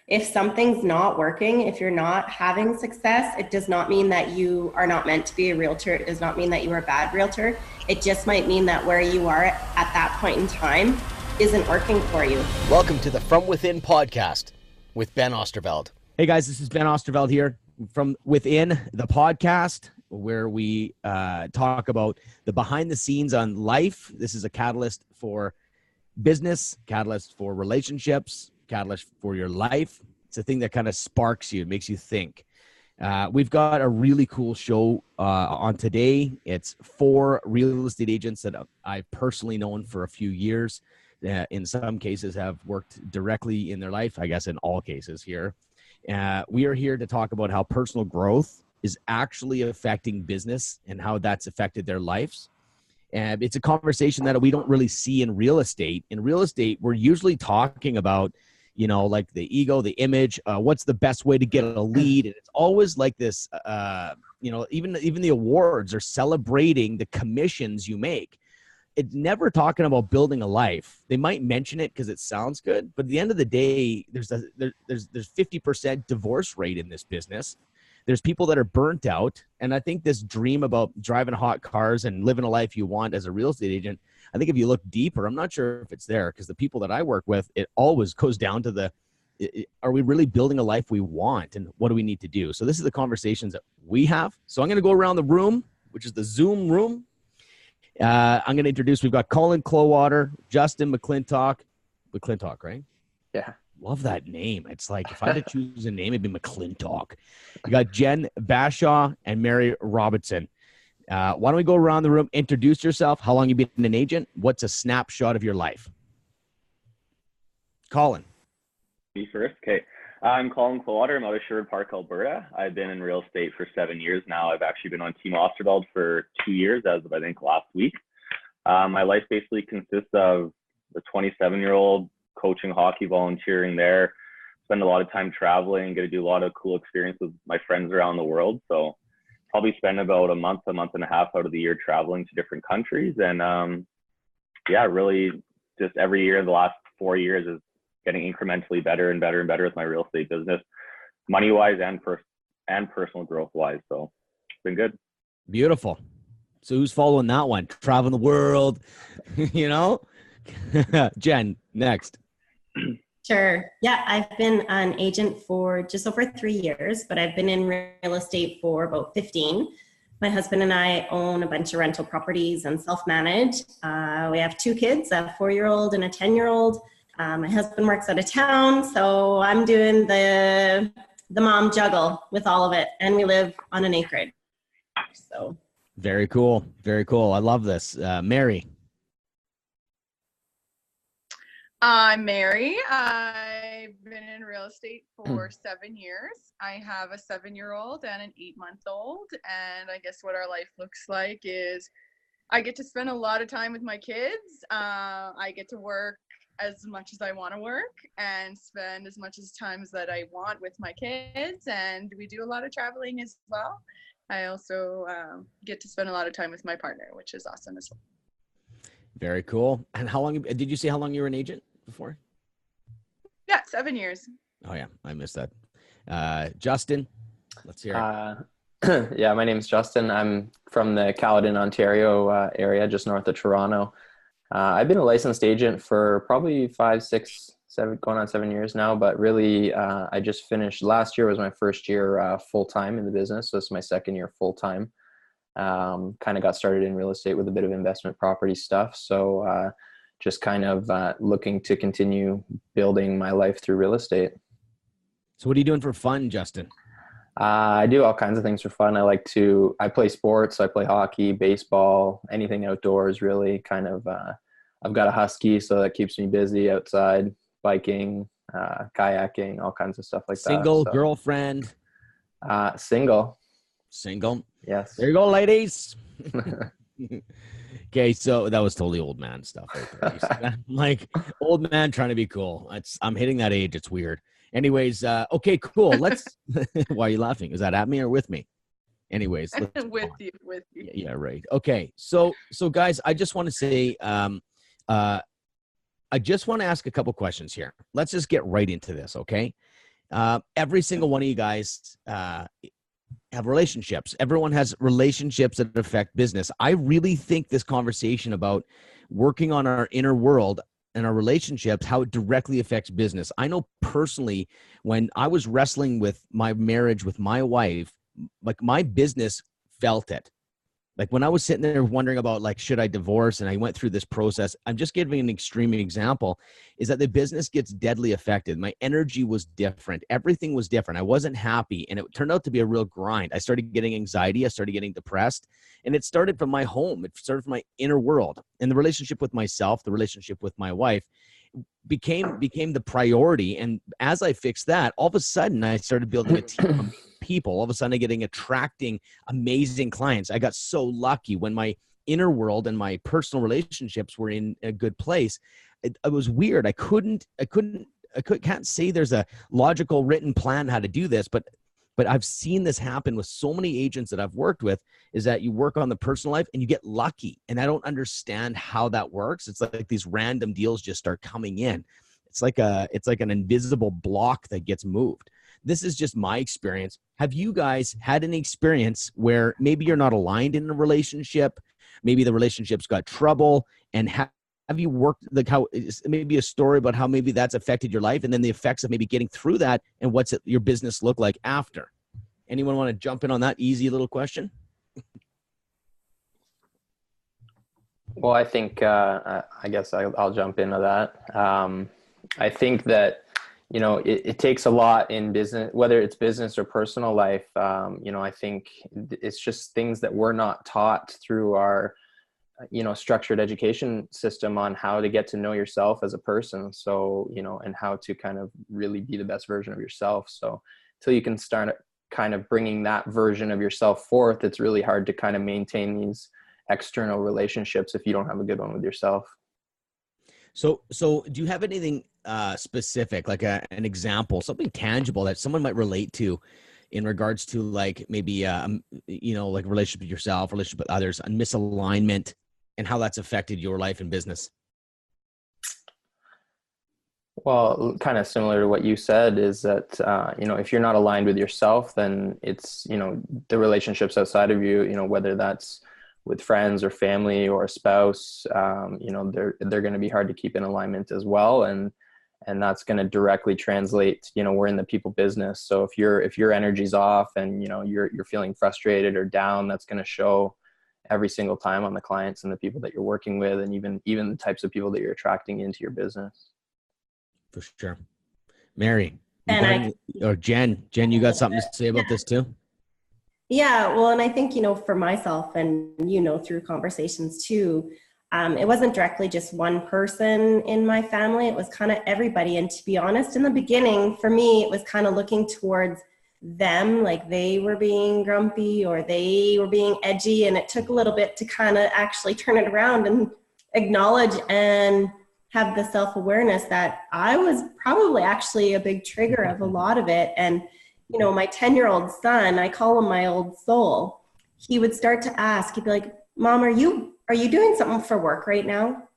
If something's not working, if you're not having success, it does not mean that you are not meant to be a realtor. It does not mean that you are a bad realtor. It just might mean that where you are at that point in time isn't working for you. Welcome to the From Within podcast with Ben Osterveld. Hey guys, this is Ben Osterveld here from Within the podcast, where we talk about the behind the scenes on life. This is a catalyst for business, catalyst for relationships, catalyst for your life. It's a thing that kind of sparks you, makes you think. We've got a really cool show on today. It's 4 real estate agents that I've personally known for a few years. In some cases have worked directly in their life, I guess in all cases here. We are here to talk about how personal growth is actually affecting business and how that's affected their lives. And it's a conversation that we don't really see in real estate. In real estate, we're usually talking about, like the ego, the image, what's the best way to get a lead. And it's always like this, even the awards are celebrating the commissions you make. It's never talking about building a life. They might mention it because it sounds good, but at the end of the day, there's 50% divorce rate in this business. There's people that are burnt out. And I think this dream about driving hot cars and living a life you want as a real estate agent, I think if you look deeper, I'm not sure if it's there, because the people that I work with, it always goes down to are we really building a life we want, and what do we need to do? So this is the conversations that we have. So I'm going to go around the room, which is the Zoom room. I'm going to introduce, we've got Colin Clowater, Justin McClintock, right? Yeah. Love that name. It's like, if I had to choose a name, it'd be McClintock. You got Jenn Bashow and Mary Robertson. Why don't we go around the room, introduce yourself, how long you've been an agent, what's a snapshot of your life? Colin. Me first? Okay. I'm Colin Clowater. I'm out of Sherwood Park, Alberta. I've been in real estate for 7 years now. I've actually been on Team Osterveld for 2 years as of, I think, last week. My life basically consists of the 27-year-old coaching hockey, volunteering there, spend a lot of time traveling, get to do a lot of cool experiences with my friends around the world. So probably spend about a month and a half out of the year traveling to different countries. And really just every year, the last 4 years is getting incrementally better and better and better with my real estate business, money-wise and personal growth-wise. So it's been good. Beautiful. So who's following that one? Traveling the world, Jen, next. Sure. Yeah, I've been an agent for just over 3 years, but I've been in real estate for about 15. My husband and I own a bunch of rental properties and self-manage. We have 2 kids, a 4-year-old and a 10-year-old. My husband works out of town, so I'm doing the mom juggle with all of it, and we live on an acreage. So very cool. Very cool. I love this. Mary. I'm Mary. I've been in real estate for 7 years. I have a 7-year-old and an 8-month-old. And I guess what our life looks like is I get to spend a lot of time with my kids. I get to work as much as I want to work and spend as much time as that I want with my kids. And we do a lot of traveling as well. I also get to spend a lot of time with my partner, which is awesome as well. Very cool. And how long did you say how long you were an agent before? Yeah, 7 years. Oh yeah, I missed that. Justin, let's hear it. Yeah, my name is Justin. I'm from the Caledon, Ontario area, just north of Toronto. I've been a licensed agent for probably 5, 6, 7, going on 7 years now, but really I just finished, last year was my first year full-time in the business. So it's my second year full-time. Kind of got started in real estate with a bit of investment property stuff. So just kind of looking to continue building my life through real estate. So what are you doing for fun, Justin? I do all kinds of things for fun. I play sports. I play hockey, baseball, anything outdoors, really. Kind of, I've got a husky, so that keeps me busy outside, biking, kayaking, all kinds of stuff like that. Single, girlfriend? Single. Single. Yes. There you go, ladies. Okay, so that was totally old man stuff. Right there. Like old man trying to be cool. I'm hitting that age. It's weird. Anyways, okay, cool. Let's. Why are you laughing? Is that at me or with me? Anyways, with you. Yeah, right. Okay, so guys, I just want to say, I just want to ask a couple questions here. Let's just get right into this, okay? Every single one of you guys have relationships. Everyone has relationships that affect business. I really think this conversation about working on our inner world and our relationships, how it directly affects business. I know personally, when I was wrestling with my marriage with my wife, like my business felt it. Like when I was sitting there wondering about like, should I divorce? And I went through this process. I'm just giving an extreme example is that the business gets deadly affected. My energy was different. Everything was different. I wasn't happy. And it turned out to be a real grind. I started getting anxiety. I started getting depressed. And it started from my home. It started from my inner world. And the relationship with myself, the relationship with my wife became the priority. And as I fixed that, all of a sudden I started building a team of people. All of a sudden attracting amazing clients. I got so lucky when my inner world and my personal relationships were in a good place. It was weird. I can't say there's a logical written plan how to do this, but I've seen this happen with so many agents that I've worked with, is that you work on the personal life and you get lucky. And I don't understand how that works. It's like these random deals just start coming in. It's like an invisible block that gets moved. This is just my experience. Have you guys had an experience where maybe you're not aligned in a relationship? Maybe the relationship's got trouble, and have you worked like how maybe a story about how maybe that's affected your life, and then the effects of maybe getting through that, and what's your business look like after? Anyone want to jump in on that easy little question? Well, I think I guess I'll jump into that. I think that it takes a lot in business, whether it's business or personal life. I think it's just things that we're not taught through our structured education system on how to get to know yourself as a person. So, and how to kind of really be the best version of yourself. So until you can start kind of bringing that version of yourself forth, it's really hard to kind of maintain these external relationships if you don't have a good one with yourself. So do you have anything specific, like an example, something tangible that someone might relate to in regards to like maybe, like relationship with yourself, relationship with others, and misalignment, and how that's affected your life and business? Well, kind of similar to what you said is that, if you're not aligned with yourself, then it's, the relationships outside of you, whether that's with friends or family or a spouse, they're going to be hard to keep in alignment as well. And that's going to directly translate, we're in the people business. So if your energy's off and, you're feeling frustrated or down, that's going to show every single time on the clients and the people that you're working with, and even the types of people that you're attracting into your business. For sure. Mary, or Jen, you got something to say about this too? Yeah, well, and I think, for myself and, through conversations too, it wasn't directly just one person in my family. It was kind of everybody. And to be honest, in the beginning, for me, it was kind of looking towards them, like they were being grumpy or they were being edgy. And it took a little bit to kind of actually turn it around and acknowledge and have the self-awareness that I was probably actually a big trigger of a lot of it. And my 10-year-old son, I call him my old soul. He would start to ask, he'd be like, Mom, are you doing something for work right now?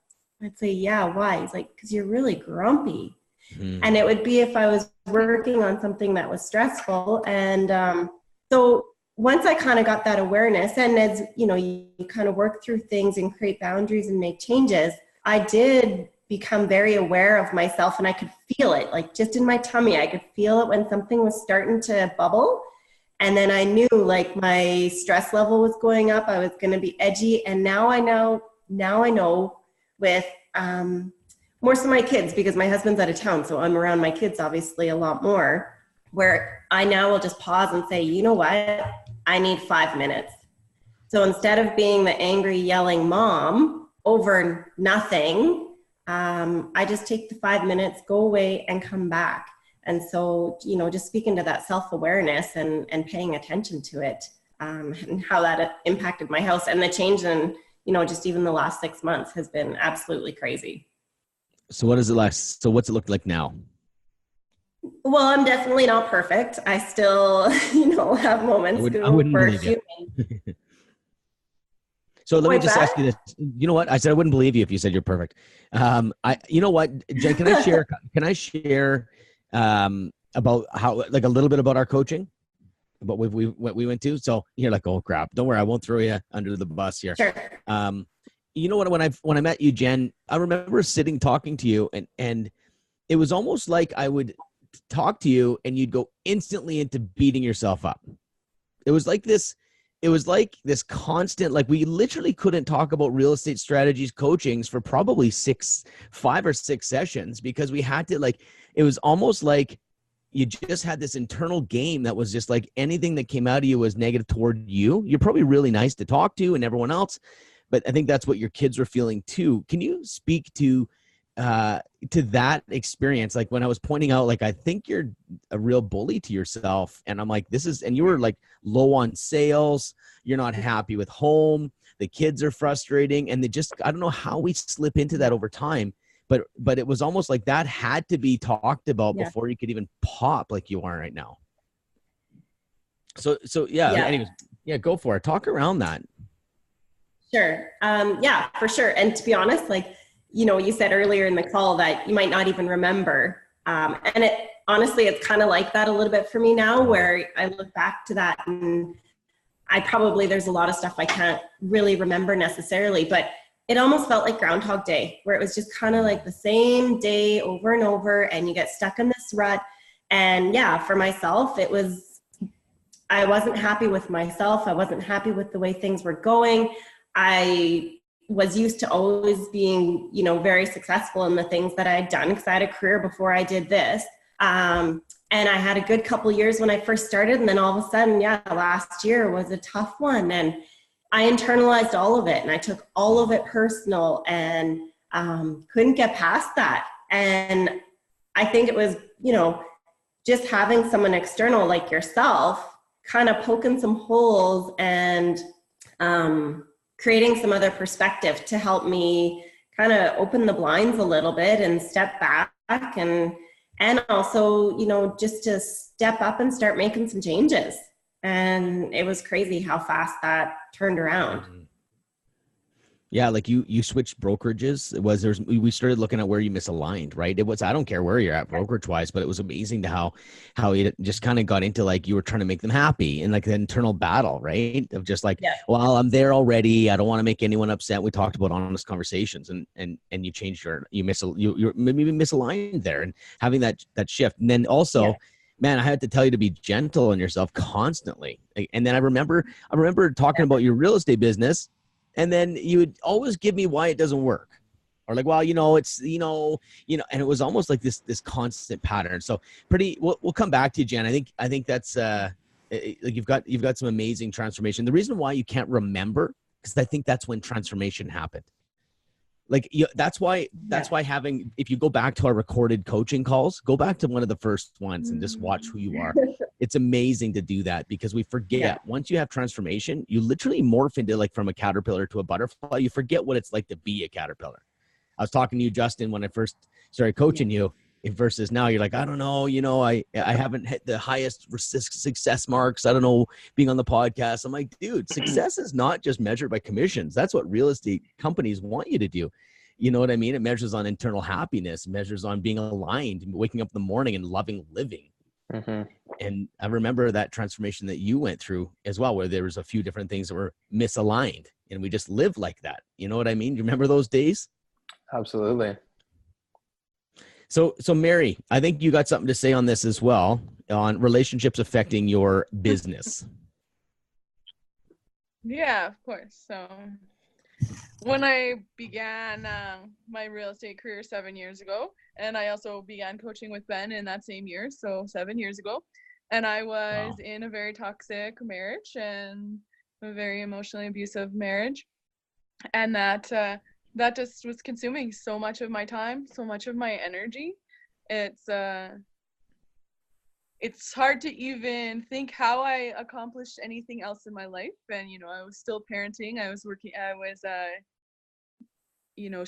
I'd say, yeah, why? He's like, because you're really grumpy. And it would be if I was working on something that was stressful. And so once I kind of got that awareness, and as you kind of work through things and create boundaries and make changes, I did become very aware of myself, and I could feel it, like just in my tummy. I could feel it when something was starting to bubble. And then I knew like my stress level was going up. I was going to be edgy. And now I know with most of my kids, because my husband's out of town, so I'm around my kids obviously a lot more, where I now will just pause and say, you know what? I need 5 minutes. So instead of being the angry, yelling mom over nothing, I just take the 5 minutes, go away and come back. And so, just speaking to that self-awareness and paying attention to it, and how that impacted my house, and the change in, just even the last 6 months has been absolutely crazy. So what's it look like now? Well, I'm definitely not perfect. I still, have moments. I wouldn't believe you. So let me just ask you this. You know what? I said I wouldn't believe you if you said you're perfect. You know what, Jen, can I share about how, like, a little bit about our coaching, about what we went to. So you're like, oh crap, don't worry, I won't throw you under the bus here. Sure. You know what? When I met you, Jen, I remember talking to you, and it was almost like I would talk to you and you'd go instantly into beating yourself up. It was like this constant, like, we literally couldn't talk about real estate strategies, coachings for probably 5 or 6 sessions, because we had to, like, it was almost like you just had this internal game that was just like anything that came out of you was negative toward you. You're probably really nice to talk to and everyone else, but I think that's what your kids were feeling too. Can you speak to that experience? Like, when I was pointing out, like, I think you're a real bully to yourself, and I'm like, and you were like low on sales, you're not happy with home, the kids are frustrating, and I don't know how we slip into that over time, but it was almost like that had to be talked about before you could even pop like you are right now. So yeah. Anyways, yeah, go for it. Talk around that. Sure. Yeah, for sure. And to be honest, like, you said earlier in the call that you might not even remember. And honestly, it's kind of like that a little bit for me now, where I look back to that and there's a lot of stuff I can't really remember necessarily, but it almost felt like Groundhog Day, where it was just kind of like the same day over and over, and you get stuck in this rut. And yeah, for myself, I wasn't happy with myself. I wasn't happy with the way things were going. I was used to always being, very successful in the things that I had done, because I had a career before I did this. And I had a good couple years when I first started. And then all of a sudden, last year was a tough one. And I internalized all of it, and I took all of it personal, and couldn't get past that. And I think it was, just having someone external like yourself kind of poking some holes and creating some other perspective to help me kind of open the blinds a little bit and step back, and also, just to step up and start making some changes. And it was crazy how fast that turned around. Yeah, like you switched brokerages. We started looking at where you misaligned, right? I don't care where you're at brokerage wise, but it was amazing to how it just kind of got into, like, you were trying to make them happy, and like the internal battle, right? Of just like, well, I'm there already, I don't want to make anyone upset. We talked about honest conversations, and you changed you're maybe misaligned there, and having that shift. And then also, man, I had to tell you to be gentle on yourself constantly. And then I remember talking about your real estate business, and then you would always give me why it doesn't work, or like, well, it's, and it was almost like this constant pattern. So we'll come back to you, Jen. I think that's like, you've got some amazing transformation. The reason why you can't remember, because I think that's when transformation happened. Like, that's why having, if you go back to our recorded coaching calls, go back to one of the first ones and just watch who you are. It's amazing to do that, because we forget once you have transformation, you literally morph into, like, from a caterpillar to a butterfly. You forget what it's like to be a caterpillar. I was talking to you, Justin, when I first started coaching you, versus now you're like, I don't know, I haven't hit the highest success marks. I don't know, being on the podcast. I'm like, dude, success is not just measured by commissions. That's what real estate companies want you to do. You know what I mean? It measures on internal happiness, measures on being aligned, waking up in the morning and loving living. Mm-hmm. And I remember that transformation that you went through as well, where there was a few different things that were misaligned, and we just lived like that. You know what I mean? Do you remember those days? Absolutely. So Mary, I think you got something to say on this as well, on relationships affecting your business. Yeah, of course. So when I began my real estate career 7 years ago, and I also began coaching with Ben in that same year, so 7 years ago, and I was in a very toxic marriage and a very emotionally abusive marriage, and that just was consuming so much of my time, so much of my energy. It's hard to even think how I accomplished anything else in my life. And, I was still parenting. I was working. I was,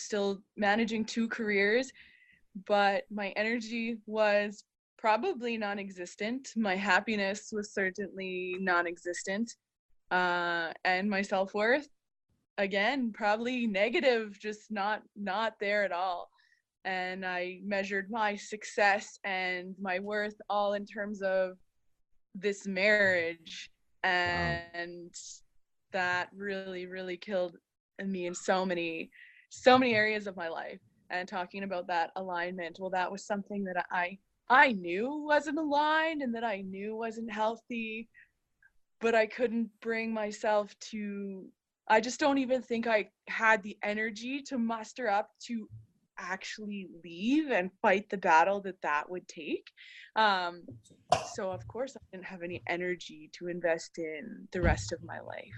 still managing 2 careers, but my energy was probably non-existent. My happiness was certainly non-existent. And my self-worth, again, probably negative, just not there at all. and I measured my success and my worth all in terms of this marriage. And that really, really killed me in so many areas of my life. And talking about that alignment, well, that was something that I knew wasn't aligned and that I knew wasn't healthy, but I couldn't bring myself to, I just don't even think I had the energy to muster up to actually leave and fight the battle that would take. So of course I didn't have any energy to invest in the rest of my life.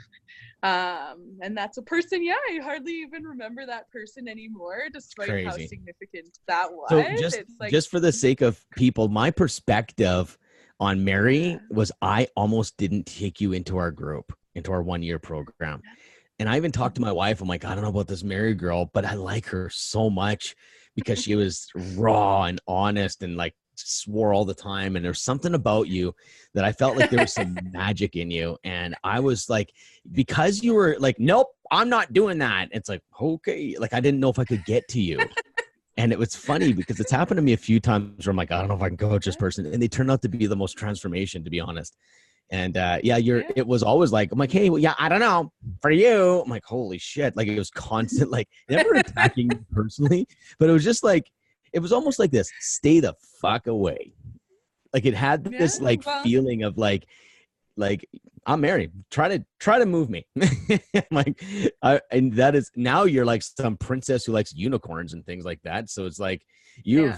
And that's a person, I hardly even remember that person anymore, despite how significant that was. So it's like, just for the sake of people, my perspective on Mary was I almost didn't take you into our group, into our 1-year program. And I even talked to my wife. I'm like, I don't know about this Mary girl, but I like her so much because she was raw and honest and like swore all the time. And there's something about you that I felt like there was some magic in you. And I was like, because you were like, nope, I'm not doing that. It's like, okay. Like, I didn't know if I could get to you. And it was funny because it's happened to me a few times where I'm like, I don't know if I can coach this person. And they turned out to be the most transformation, to be honest. And it was always like, I'm like, hey, well, I don't know for you. I'm like, holy shit. Like, it was constant, like never attacking me personally, but it was just like, it was almost like this, stay the fuck away. Like it had this feeling of like I'm married. Try to move me. Like, and that is, now you're like some princess who likes unicorns and things like that. So it's like you're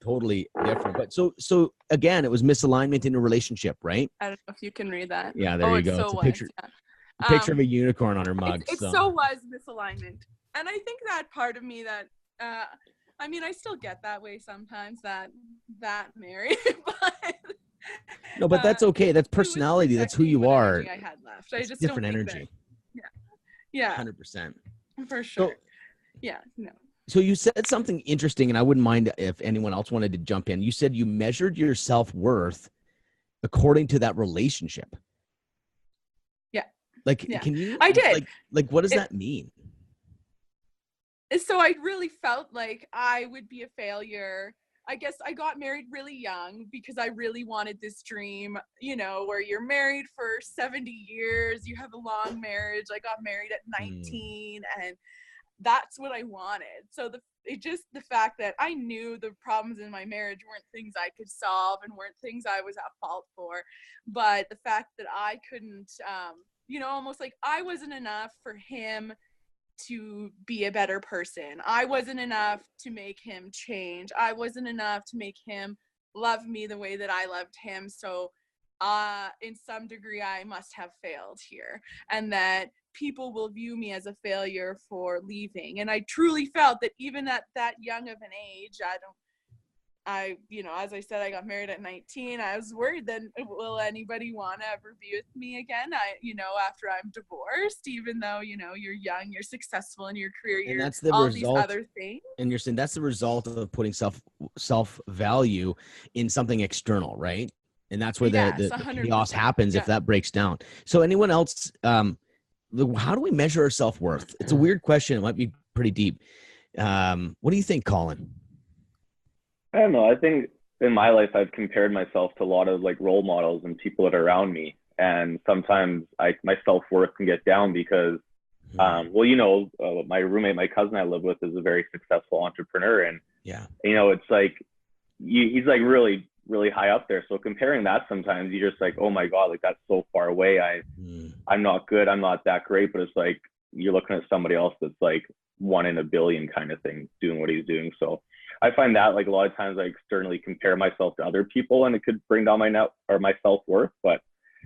totally different. But so again, it was misalignment in a relationship, right? I don't know if you can read that. Yeah, there you go. So it's a picture, a picture of a unicorn on her mug. It so was misalignment, and I think that part of me that I mean, I still get that way sometimes. That Mary, but. No, but that's okay. That's personality. That's who you are. I had left. I just different don't energy. Yeah. 100%. For sure. So, So you said something interesting, and I wouldn't mind if anyone else wanted to jump in. You said you measured your self-worth according to that relationship. Yeah. Like, can you? I did. Like, what does that mean? So I really felt like I would be a failure. I guess I got married really young because I really wanted this dream, where you're married for 70 years, you have a long marriage. I got married at 19 and that's what I wanted. So the fact that I knew the problems in my marriage weren't things I could solve and weren't things I was at fault for, but the fact that I couldn't, almost like I wasn't enough for him to be a better person. I wasn't enough to make him change. I wasn't enough to make him love me the way that I loved him. So in some degree, I must have failed here, and that people will view me as a failure for leaving. And I truly felt that even at that young of an age, as I said, I got married at 19. I was worried that will anybody want to ever be with me again? After I'm divorced, even though, you're young, you're successful in your career, and that's these other things. And you're saying that's the result of putting self-value in something external, right? And that's where the chaos happens if that breaks down. So anyone else, how do we measure our self-worth? It's a weird question. It might be pretty deep. What do you think, Colin? I don't know. I think in my life, I've compared myself to a lot of like role models and people that are around me. And sometimes my self-worth can get down because, my roommate, my cousin I live with is a very successful entrepreneur. And, it's like, he's like really, really high up there. So comparing that, sometimes you're just like, oh my God, like that's so far away. I'm not good. I'm not that great. But it's like, you're looking at somebody else that's like 1 in a billion kind of thing, doing what he's doing. So I find that like a lot of times I externally compare myself to other people and it could bring down my self-worth. But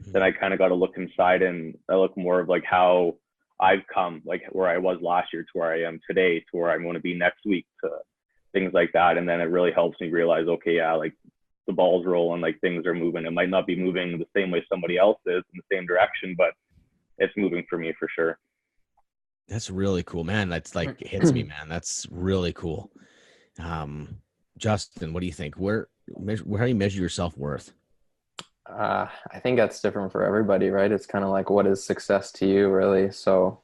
then I kind of got to look inside and I look more of like how I've come, like where I was last year to where I am today, to where I'm going to be next week, to things like that. And then it really helps me realize, okay, like the ball's rolling, like things are moving. It might not be moving the same way somebody else is in the same direction, but it's moving for me for sure. That's really cool, man. That's like hits me, man. That's really cool. Justin, what do you think? How do you measure your self-worth? I think that's different for everybody, right? It's kind of like, what is success to you, really? So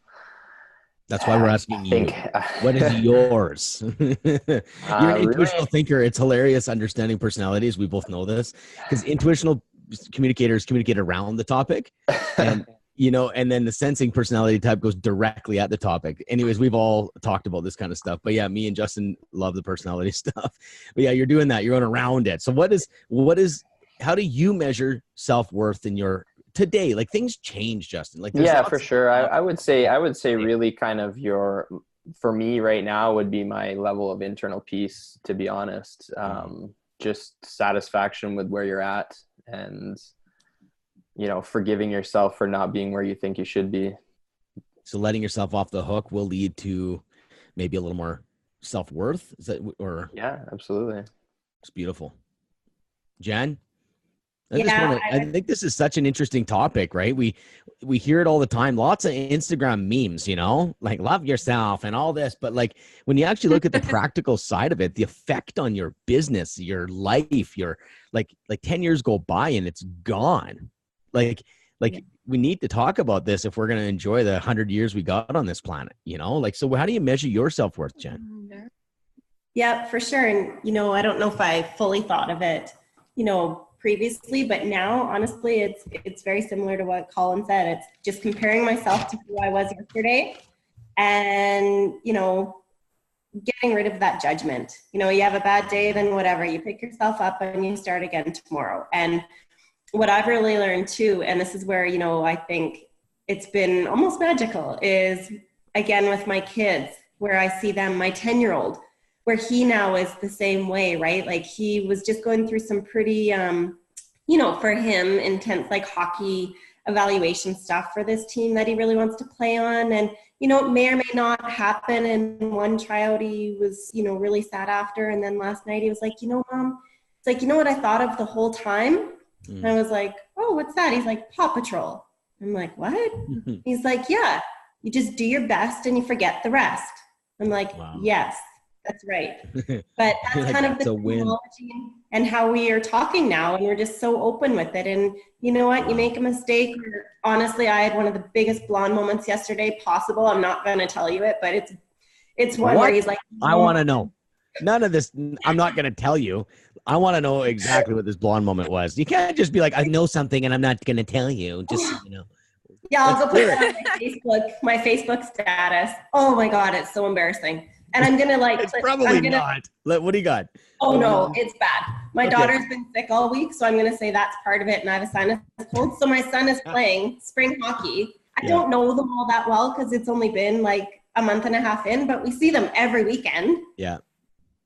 That's why we're asking I you. think What is yours? You're an really, intuitional thinker. It's hilarious understanding personalities. We both know this because intuitional communicators communicate around the topic, and and then the sensing personality type goes directly at the topic. Anyways, we've all talked about this kind of stuff, but yeah, me and Justin love the personality stuff. But yeah, you're doing that. You're going around it. So what is? How do you measure self-worth in your today? Like things change, Justin. Like there's yeah, lots for of sure. stuff. I would say really kind of for me right now would be my level of internal peace, to be honest. Just satisfaction with where you're at, and forgiving yourself for not being where you think you should be. So letting yourself off the hook will lead to maybe a little more self-worth. Is that, or Yeah, absolutely. it's beautiful. Jen? Yeah, I think this is such an interesting topic, right? We hear it all the time. Lots of Instagram memes, like love yourself and all this. But like when you actually look at the practical side of it, the effect on your business, your life, your like 10 years go by and it's gone. Like we need to talk about this if we're going to enjoy the 100 years we got on this planet, so how do you measure your self-worth, Jen? Yeah, for sure. And, I don't know if I fully thought of it, previously, but now, honestly, it's very similar to what Colin said. It's just comparing myself to who I was yesterday and, getting rid of that judgment. You have a bad day, then whatever, you pick yourself up and you start again tomorrow. And what I've really learned too, and this is where, I think it's been almost magical, is again with my kids, where I see them, my 10-year-old, where he now is the same way, right? Like he was just going through some pretty, for him, intense like hockey evaluation stuff for this team that he really wants to play on. And, it may or may not happen. And one tryout he was, really sad after. And then last night he was like, Mom, it's like, what I thought of the whole time? And I was like, oh, what's that? He's like, Paw Patrol. I'm like, what? He's like, yeah, you just do your best and you forget the rest. I'm like, wow. Yes. That's right. But that's kind of the technology and how we are talking now. And we're just so open with it. And you know what? You make a mistake. Honestly, I had one of the biggest blonde moments yesterday possible. I'm not going to tell you it, but it's one where he's like, I want to know. None of this. I'm not going to tell you. I want to know exactly what this blonde moment was. You can't just be like, I know something and I'm not going to tell you. Just, Yeah, I'll go put that on my Facebook status. Oh my God, it's so embarrassing. And I'm going to it's probably not. What do you got? Oh no, it's bad. My daughter's been sick all week, so I'm going to say that's part of it. And I have a sinus cold. So my son is playing spring hockey. I don't know them all that well because it's only been like a month and a half in, but we see them every weekend. Yeah.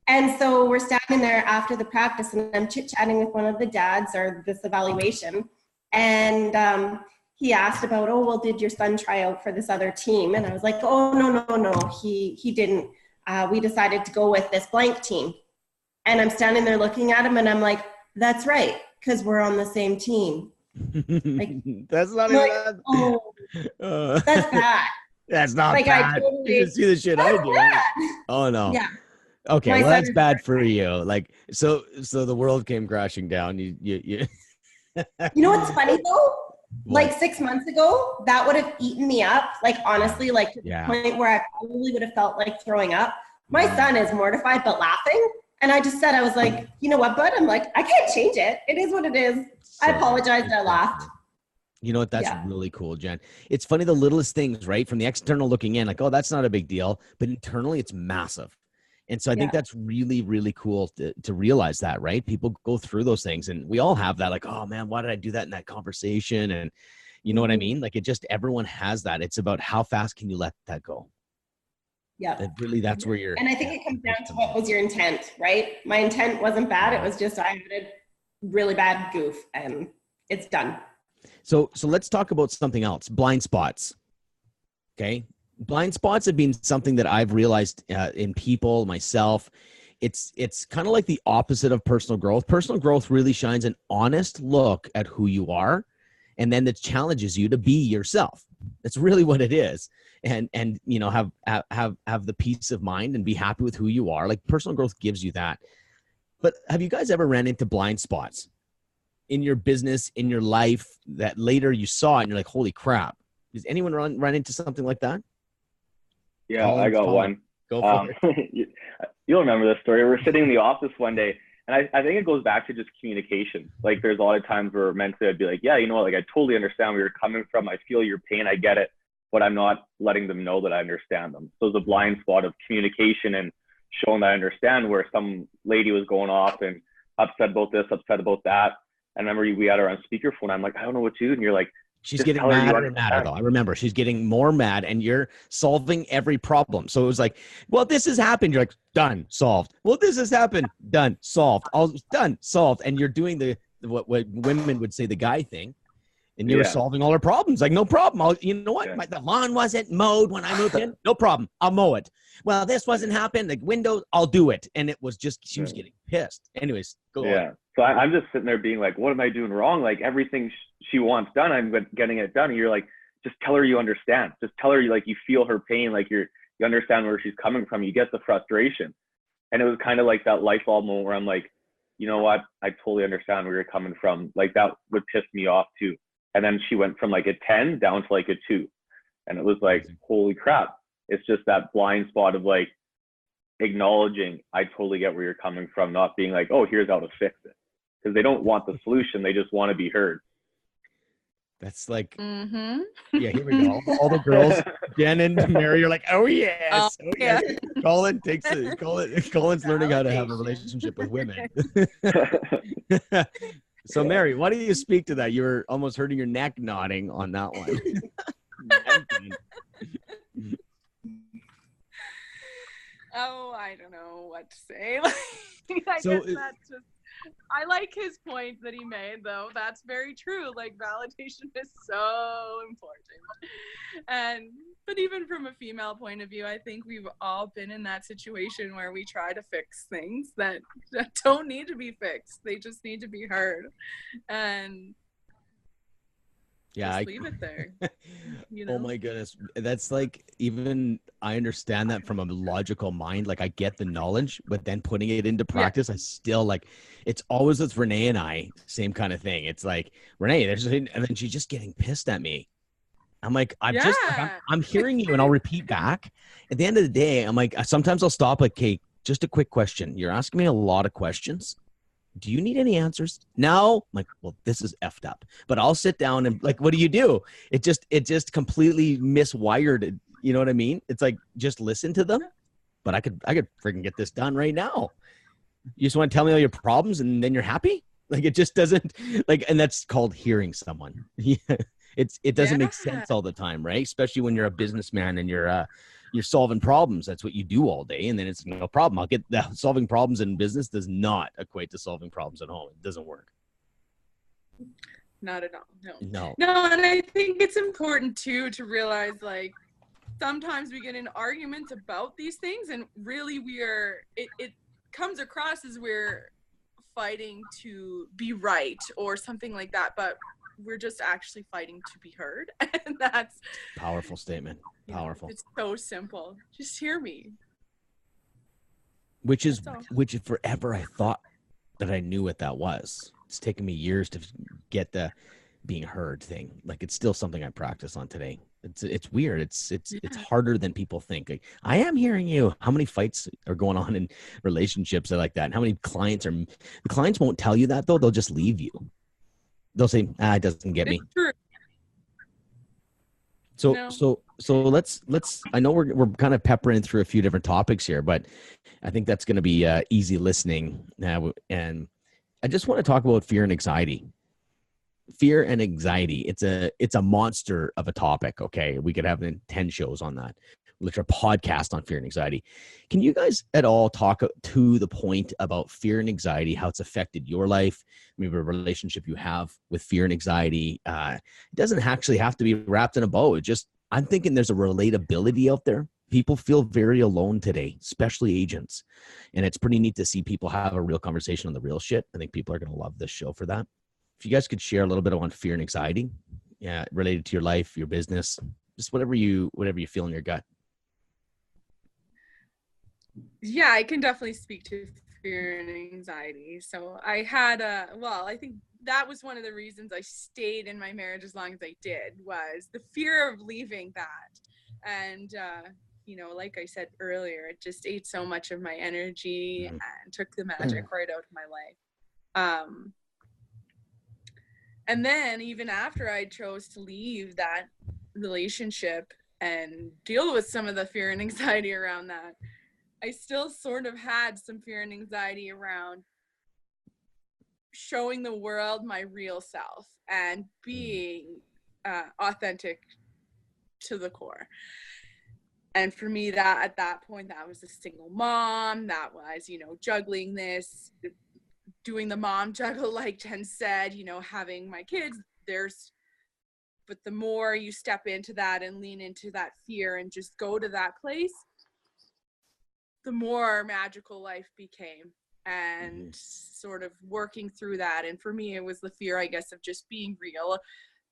And so we're standing there after the practice and I'm chit-chatting with one of the dads or this evaluation. And he asked about, oh, well, did your son try out for this other team? And I was like, oh, no, he didn't. We decided to go with this blank team. And I'm standing there looking at him and I'm like, that's right, because we're on the same team. Like, that's not like, bad. Oh, that's bad. That's not like, bad. I totally, you can see the shit I do. Bad. Oh, no. Yeah. Okay, well, that's bad for you. Like, so the world came crashing down. You You know what's funny though? What? Like 6 months ago, that would have eaten me up. Like honestly, like to the point where I probably would have felt like throwing up. My son is mortified but laughing. And I just said, I was like, you know what, bud? I'm like, I can't change it. It is what it is. I apologized. I laughed. You know what? That's really cool, Jen. It's funny, the littlest things, right? From the external looking in, like, oh, that's not a big deal. But internally, it's massive. And so I think that's really, really cool to realize that, right? People go through those things and we all have that, like, oh man, why did I do that in that conversation? And you know what I mean? Like everyone has that. It's about how fast can you let that go? Yeah. And really, that's where you're. And I think it comes down to what was your intent, right? My intent wasn't bad. It was just, I had a really bad goof and it's done. So let's talk about something else. Blind spots. Okay. Blind spots have been something that I've realized in people, myself. It's kind of like the opposite of personal growth. Personal growth really shines an honest look at who you are, and then that challenges you to be yourself. That's really what it is. And you know, have the peace of mind and be happy with who you are. Like personal growth gives you that. But have you guys ever ran into blind spots in your business, in your life, that later you saw it and you're like, holy crap? Does anyone run into something like that? Yeah, I got one. Go for it. You'll remember this story. We're sitting in the office one day, and I think it goes back to just communication. Like, there's a lot of times where mentally I'd be like, yeah, you know what, like, I totally understand where you're coming from. I feel your pain. I get it. But I'm not letting them know that I understand them. So it's a blind spot of communication and showing that I understand, where some lady was going off and upset about this, upset about that. And I remember we had her on speakerphone. I'm like, I don't know what to do. And you're like, she's getting madder and madder, though. I remember she's getting more mad, and you're solving every problem. So it was like, well, this has happened. You're like, done, solved. Well, this has happened, done, solved. All done, solved. And you're doing what women would say, the guy thing. And you were solving all her problems. Like, no problem. You know what? The lawn wasn't mowed when I moved in. No problem. I'll mow it. Well, this wasn't happening. The windows, I'll do it. And it was just, she was getting pissed. Anyways, go on. So I'm just sitting there being like, what am I doing wrong? Like, everything she wants done, I'm getting it done. And you're like, just tell her you understand. Just tell her you feel her pain. Like, you understand where she's coming from. You get the frustration. And it was kind of like that light bulb moment where I'm like, you know what? I totally understand where you're coming from. Like, that would piss me off too. And then she went from like a 10 down to like a 2. And it was like, holy crap. It's just that blind spot of like acknowledging, I totally get where you're coming from, not being like, oh, here's how to fix it. Because they don't want the solution. They just want to be heard. That's like, yeah, here we go. All the girls, Jen and Mary, are like, oh, yes. Oh, yes. Colin Colin's learning how to have a relationship with women. So, Mary, why don't you speak to that? You were almost hurting your neck nodding on that one. Oh, I don't know what to say. I guess that's just, I like his point that he made, though. That's very true. Like, validation is so important. But even from a female point of view, I think we've all been in that situation where we try to fix things that don't need to be fixed. They just need to be heard. And just leave it there. You know? Oh my goodness. That's like, even I understand that from a logical mind. Like, I get the knowledge, but then putting it into practice, I still like, it's always with Renee and I, same kind of thing. It's like, Renee, and then she's just getting pissed at me. I'm like, I'm hearing you, and I'll repeat back. At the end of the day, I'm like, sometimes I'll stop, like, okay, just a quick question. You're asking me a lot of questions. Do you need any answers? No. I'm like, well, this is effed up. But I'll sit down and, like, what do? It just completely miswired. You know what I mean? It's like, just listen to them. But I could freaking get this done right now. You just want to tell me all your problems and then you're happy? Like, it just doesn't, like, and that's called hearing someone. It doesn't make sense all the time, right? Especially when you're a businessman and you're solving problems. That's what you do all day. And then it's no problem. I'll get that. Solving problems in business does not equate to solving problems at home. It doesn't work. Not at all. No. And I think it's important too to realize, like, sometimes we get in arguments about these things, and really it comes across as we're fighting to be right or something like that, but we're just actually fighting to be heard. And that's powerful statement. Powerful. It's so simple. Just hear me. Which is forever I thought that I knew what that was. It's taken me years to get the being heard thing. Like, it's still something I practice on today. It's weird. It's harder than people think. Like, I am hearing you. How many fights are going on in relationships like that? And how many the clients won't tell you that, though. They'll just leave you. They'll say, it doesn't get me. True. So let's, I know we're kind of peppering through a few different topics here, but I think that's going to be easy listening. And I just want to talk about fear and anxiety. Fear and anxiety. It's a monster of a topic. Okay. We could have 10 shows on that. Literally a podcast on fear and anxiety. Can you guys at all talk to the point about fear and anxiety, how it's affected your life, maybe a relationship you have with fear and anxiety? It doesn't actually have to be wrapped in a bow. I'm thinking there's a relatability out there. People feel very alone today, especially agents. And it's pretty neat to see people have a real conversation on the real shit. I think people are going to love this show for that. If you guys could share a little bit on fear and anxiety, related to your life, your business, just whatever you feel in your gut. Yeah, I can definitely speak to fear and anxiety. So I had I think that was one of the reasons I stayed in my marriage as long as I did, was the fear of leaving that. And, you know, like I said earlier, it just ate so much of my energy and took the magic right out of my life. And then even after I chose to leave that relationship and deal with some of the fear and anxiety around that, I still sort of had some fear and anxiety around showing the world my real self and being authentic to the core. And for me, that at that point, that was a single mom, that was, you know, juggling this, doing the mom juggle, like Jen said, you know, having my kids, but the more you step into that and lean into that fear and just go to that place, the more magical life became, and sort of working through that. And for me, it was the fear, I guess, of just being real.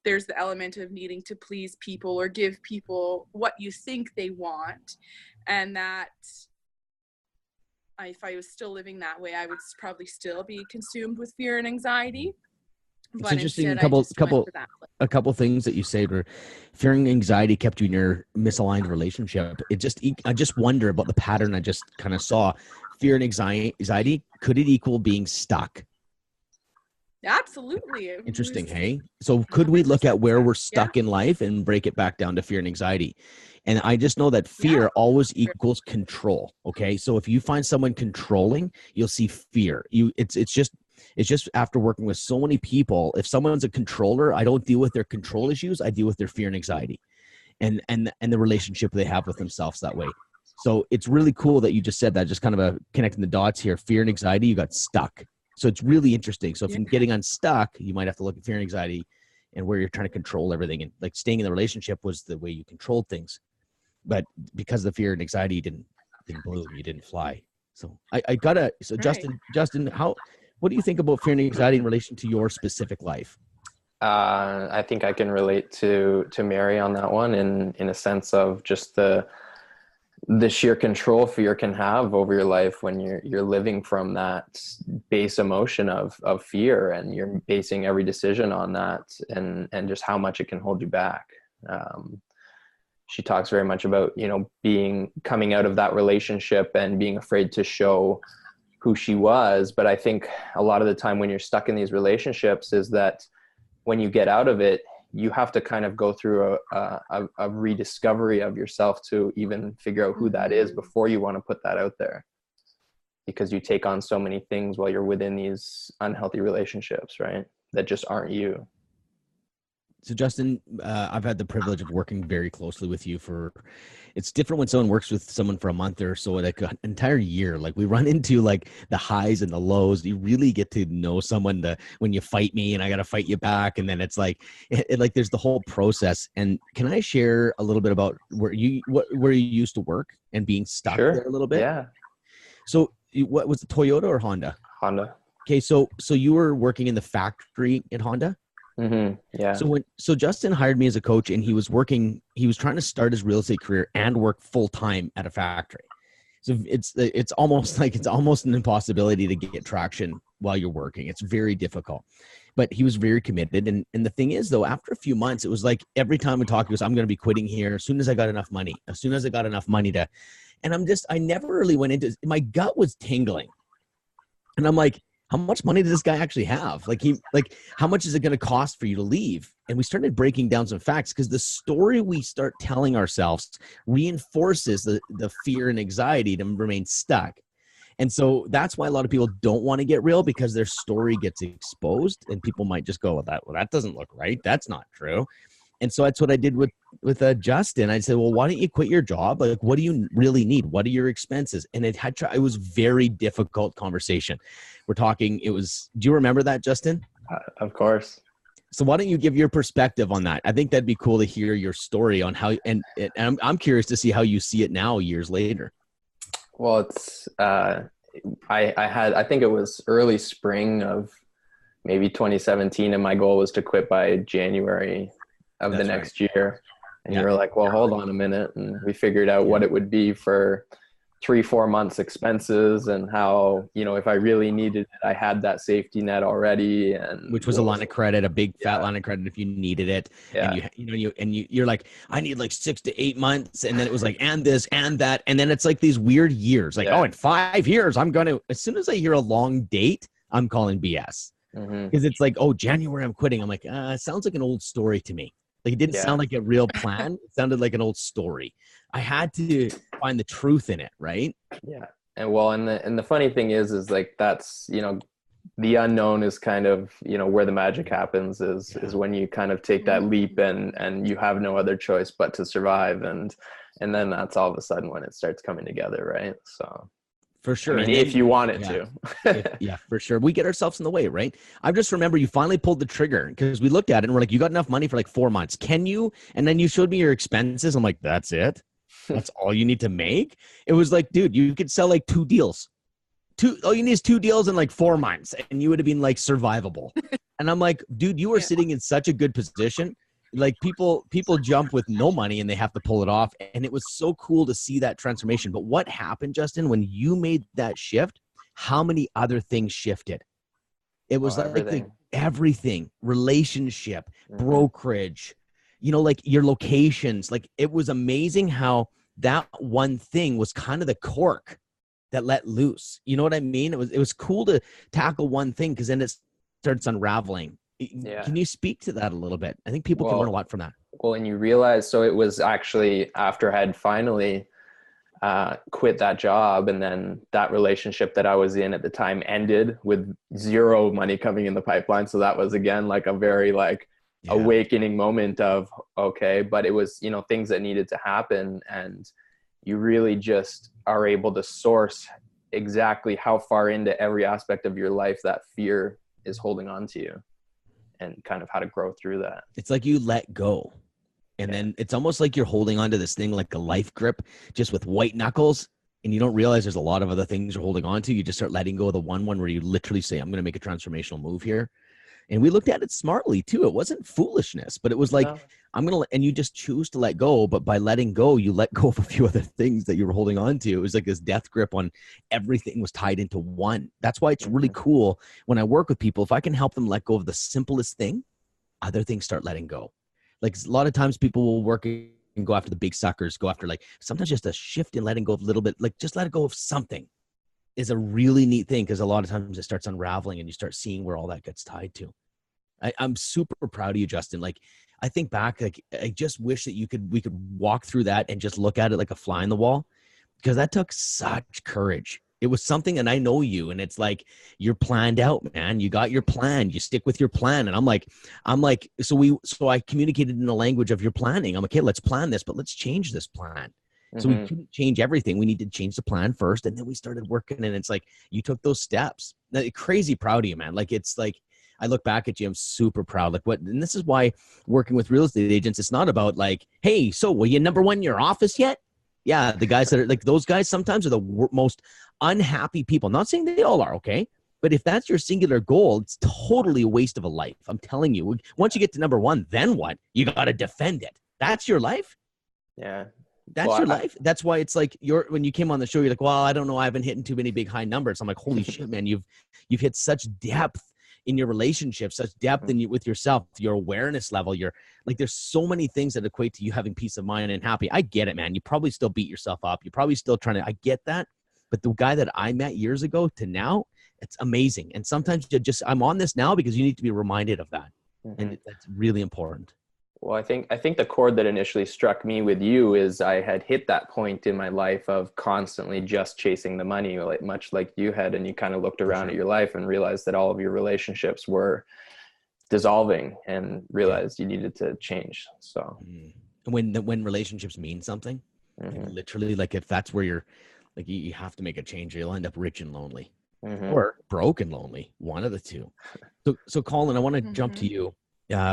There's the element of needing to please people or give people what you think they want. And that if I was still living that way, I would probably still be consumed with fear and anxiety. It's But interesting. instead, A couple things that you said were fear and anxiety kept you in your misaligned relationship. I just wonder about the pattern I just kind of saw. Fear and anxiety, could it equal being stuck? Absolutely. Interesting, hey? So could we look at where we're stuck in life and break it back down to fear and anxiety? And I just know that fear always equals control. Okay. So if you find someone controlling, you'll see fear. It's just after working with so many people, if someone's a controller, I don't deal with their control issues. I deal with their fear and anxiety and the relationship they have with themselves that way. So it's really cool that you just said that, just kind of connecting the dots here. Fear and anxiety, you got stuck. So it's really interesting. So if you're getting unstuck, you might have to look at fear and anxiety and where you're trying to control everything. And like staying in the relationship was the way you controlled things. But because of the fear and anxiety, you didn't bloom, you didn't fly. So Justin, what do you think about fear and anxiety in relation to your specific life? I think I can relate to Mary on that one in a sense of just the sheer control fear can have over your life when you're living from that base emotion of fear, and you're basing every decision on that, and just how much it can hold you back. She talks very much about, you know, coming out of that relationship and being afraid to show who she was. But I think a lot of the time when you're stuck in these relationships is that when you get out of it, you have to kind of go through a rediscovery of yourself to even figure out who that is before you want to put that out there, because you take on so many things while you're within these unhealthy relationships, right? That just aren't you. So Justin, I've had the privilege of working very closely with you it's different when someone works with someone for a month or so, like an entire year. Like we run into like the highs and the lows. You really get to know someone when you fight me and I got to fight you back. And then it's like, like there's the whole process. And can I share a little bit about where you used to work and being stuck there a little bit? Yeah. So what was it, Toyota or Honda? Honda. Okay. So you were working in the factory at Honda? Mm-hmm. Yeah. So Justin hired me as a coach, and he was trying to start his real estate career and work full time at a factory. So it's almost an impossibility to get traction while you're working. It's very difficult, but he was very committed. And the thing is though, after a few months, it was like every time we talked, he goes, I'm going to be quitting here as soon as I got enough money, and I never really went into, my gut was tingling. And I'm like, how much money does this guy actually have? How much is it going to cost for you to leave? And we started breaking down some facts, because the story we start telling ourselves reinforces the fear and anxiety to remain stuck. And so that's why a lot of people don't want to get real, because their story gets exposed and people might just go, that doesn't look right. That's not true. And so that's what I did with Justin. I said, well, why don't you quit your job? Like, what do you really need? What are your expenses? And it was very difficult conversation. We're talking, do you remember that, Justin? Of course. So why don't you give your perspective on that? I think that'd be cool to hear your story on how, and I'm curious to see how you see it now, years later. Well, it's, I think it was early spring of maybe 2017. And my goal was to quit by January of the next year. And you were like, well, hold on a minute. And we figured out what it would be for 3-4 months expenses, and how, you know, if I really needed it, I had that safety net already, and which was a line of credit, a big fat line of credit if you needed it. Yeah. And you're like, I need like 6 to 8 months. And then it was like, and this and that. And then it's like these weird years, like, Yeah. oh, in 5 years, as soon as I hear a long date, I'm calling BS. Because it's like, oh, January, I'm quitting. I'm like, it sounds like an old story to me. Like, it didn't sound like a real plan. It sounded like an old story. I had to find the truth in it, right? Yeah. And well, and the funny thing is like, that's, you know, the unknown is kind of, you know, where the magic happens is when you kind of take that leap and you have no other choice but to survive. And then that's all of a sudden when it starts coming together, right? So for sure. I mean, if you want it to. Yeah, for sure. We get ourselves in the way, right? I just remember you finally pulled the trigger because we looked at it and we're like, you got enough money for like 4 months. Can you? And then you showed me your expenses. I'm like, that's it? That's all you need to make? It was like, dude, you could sell like 2 deals. All you need is 2 deals in like 4 months and you would have been like survivable. And I'm like, dude, you were sitting in such a good position. Like people jump with no money and they have to pull it off. And it was so cool to see that transformation. But what happened, Justin, when you made that shift, how many other things shifted? It was everything, relationship, brokerage, you know, like your locations. Like, it was amazing how that one thing was kind of the cork that let loose. You know what I mean? It was cool to tackle one thing because then it starts unraveling. Yeah. Can you speak to that a little bit? I think people can learn a lot from that. Well, and you realize, so it was actually after I had finally quit that job, and then that relationship that I was in at the time ended with 0 money coming in the pipeline. So that was, again, like a very awakening moment of, okay, but it was, you know, things that needed to happen. And you really just are able to source exactly how far into every aspect of your life that fear is holding on to you, and kind of how to grow through that. It's like you let go. And then it's almost like you're holding onto this thing like a life grip, just with white knuckles. And you don't realize there's a lot of other things you're holding on to. You just start letting go of the one where you literally say, I'm going to make a transformational move here. And we looked at it smartly too. It wasn't foolishness, but it was like, and you just choose to let go. But by letting go, you let go of a few other things that you were holding on to. It was like this death grip on everything was tied into one. That's why it's really cool when I work with people. If I can help them let go of the simplest thing, other things start letting go. Like, a lot of times people will work and go after the big suckers, go after, like, sometimes just a shift in letting go of a little bit, like just let go of something is a really neat thing. Cause a lot of times it starts unraveling and you start seeing where all that gets tied to. I'm super proud of you, Justin. Like, I think back, like, I just wish that we could walk through that and just look at it like a fly in the wall, because that took such courage. It was something, and I know you, and it's like, you're planned out, man. You got your plan. You stick with your plan. And I'm like, so I communicated in the language of your planning. I'm like, okay, let's plan this, but let's change this plan. So we couldn't change everything. We need to change the plan first. And then we started working, and it's like, you took those steps. Crazy proud of you, man. Like, it's like, I look back at you, I'm super proud. Like, and this is why working with real estate agents, it's not about like, hey, so were you number 1 in your office yet? Yeah. The guys that are like, those guys sometimes are the most unhappy people. I'm not saying they all are, okay? But if that's your singular goal, it's totally a waste of a life. I'm telling you, once you get to number 1, then what? You got to defend it. That's your life. Yeah. That's your life. That's why it's like, when you came on the show, you're like, well, I don't know, I haven't hit too many big high numbers. I'm like, holy shit, man, you've hit such depth in your relationship, such depth with yourself, your awareness level. You're like, there's so many things that equate to you having peace of mind and happy. I get it, man. You probably still beat yourself up. You're probably still I get that. But the guy that I met years ago to now, it's amazing. And sometimes I'm on this now because you need to be reminded of that. And that's really important. Well, I think the chord that initially struck me with you is I had hit that point in my life of constantly just chasing the money, like much like you had, and you kind of looked around at your life and realized that all of your relationships were dissolving, and realized you needed to change. So when relationships mean something, like literally, like if that's where you're like, you have to make a change, or you'll end up rich and lonely, or broke and lonely, one of the two. So Colin, I want to jump to you.